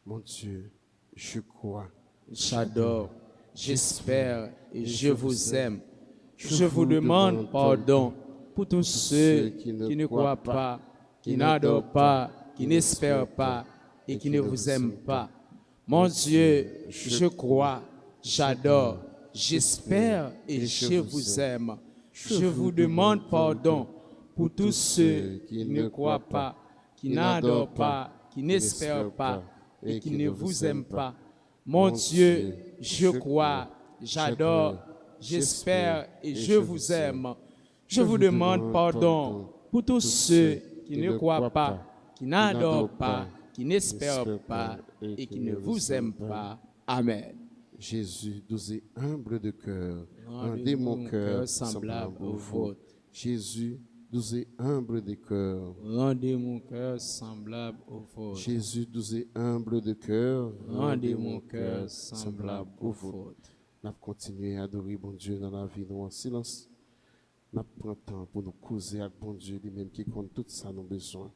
Mon Dieu, je crois. J'adore, j'espère et je vous aime. Je vous demande pardon pour tous ceux qui ne croient pas, qui n'adorent pas, qui n'espèrent pas et qui ne vous aiment pas. Mon Dieu, je crois, j'adore, j'espère et je vous aime. Je vous demande pardon pour tous ceux qui ne croient pas, qui n'adorent pas, qui n'espèrent pas et qui ne vous aiment pas. Mon Dieu, je crois, j'adore, j'espère et je vous aime. Je vous demande pardon pour tous ceux qui ne croient pas, qui n'adorent pas, qui n'espèrent pas et qui ne vous aiment pas. Amen. Jésus, doux et humble de cœur, rendez mon cœur semblable au vôtre. Jésus, doux et humble de cœur, Rendez mon cœur semblable au vôtre. Jésus, doux et humble de cœur, Rendez mon cœur semblable au vôtre. Nous continuons à adorer bon Dieu dans la vie, nous en silence. Nous prenons temps pour nous causer avec bon Dieu, lui-même qui compte tout ça nos besoins.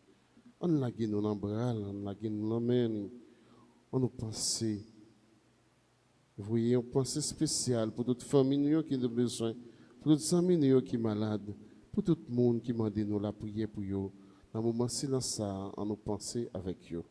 On l'a gué nous dans bras, on l'a gué nous dans main, on nous pense. Vous voyez, on pense spécial pour toute famille qui a besoin, pour toute famille qui est malade, pour tout le monde qui m'a dit nous la prière pour eux. Dans le moment silence, on nous pense avec eux.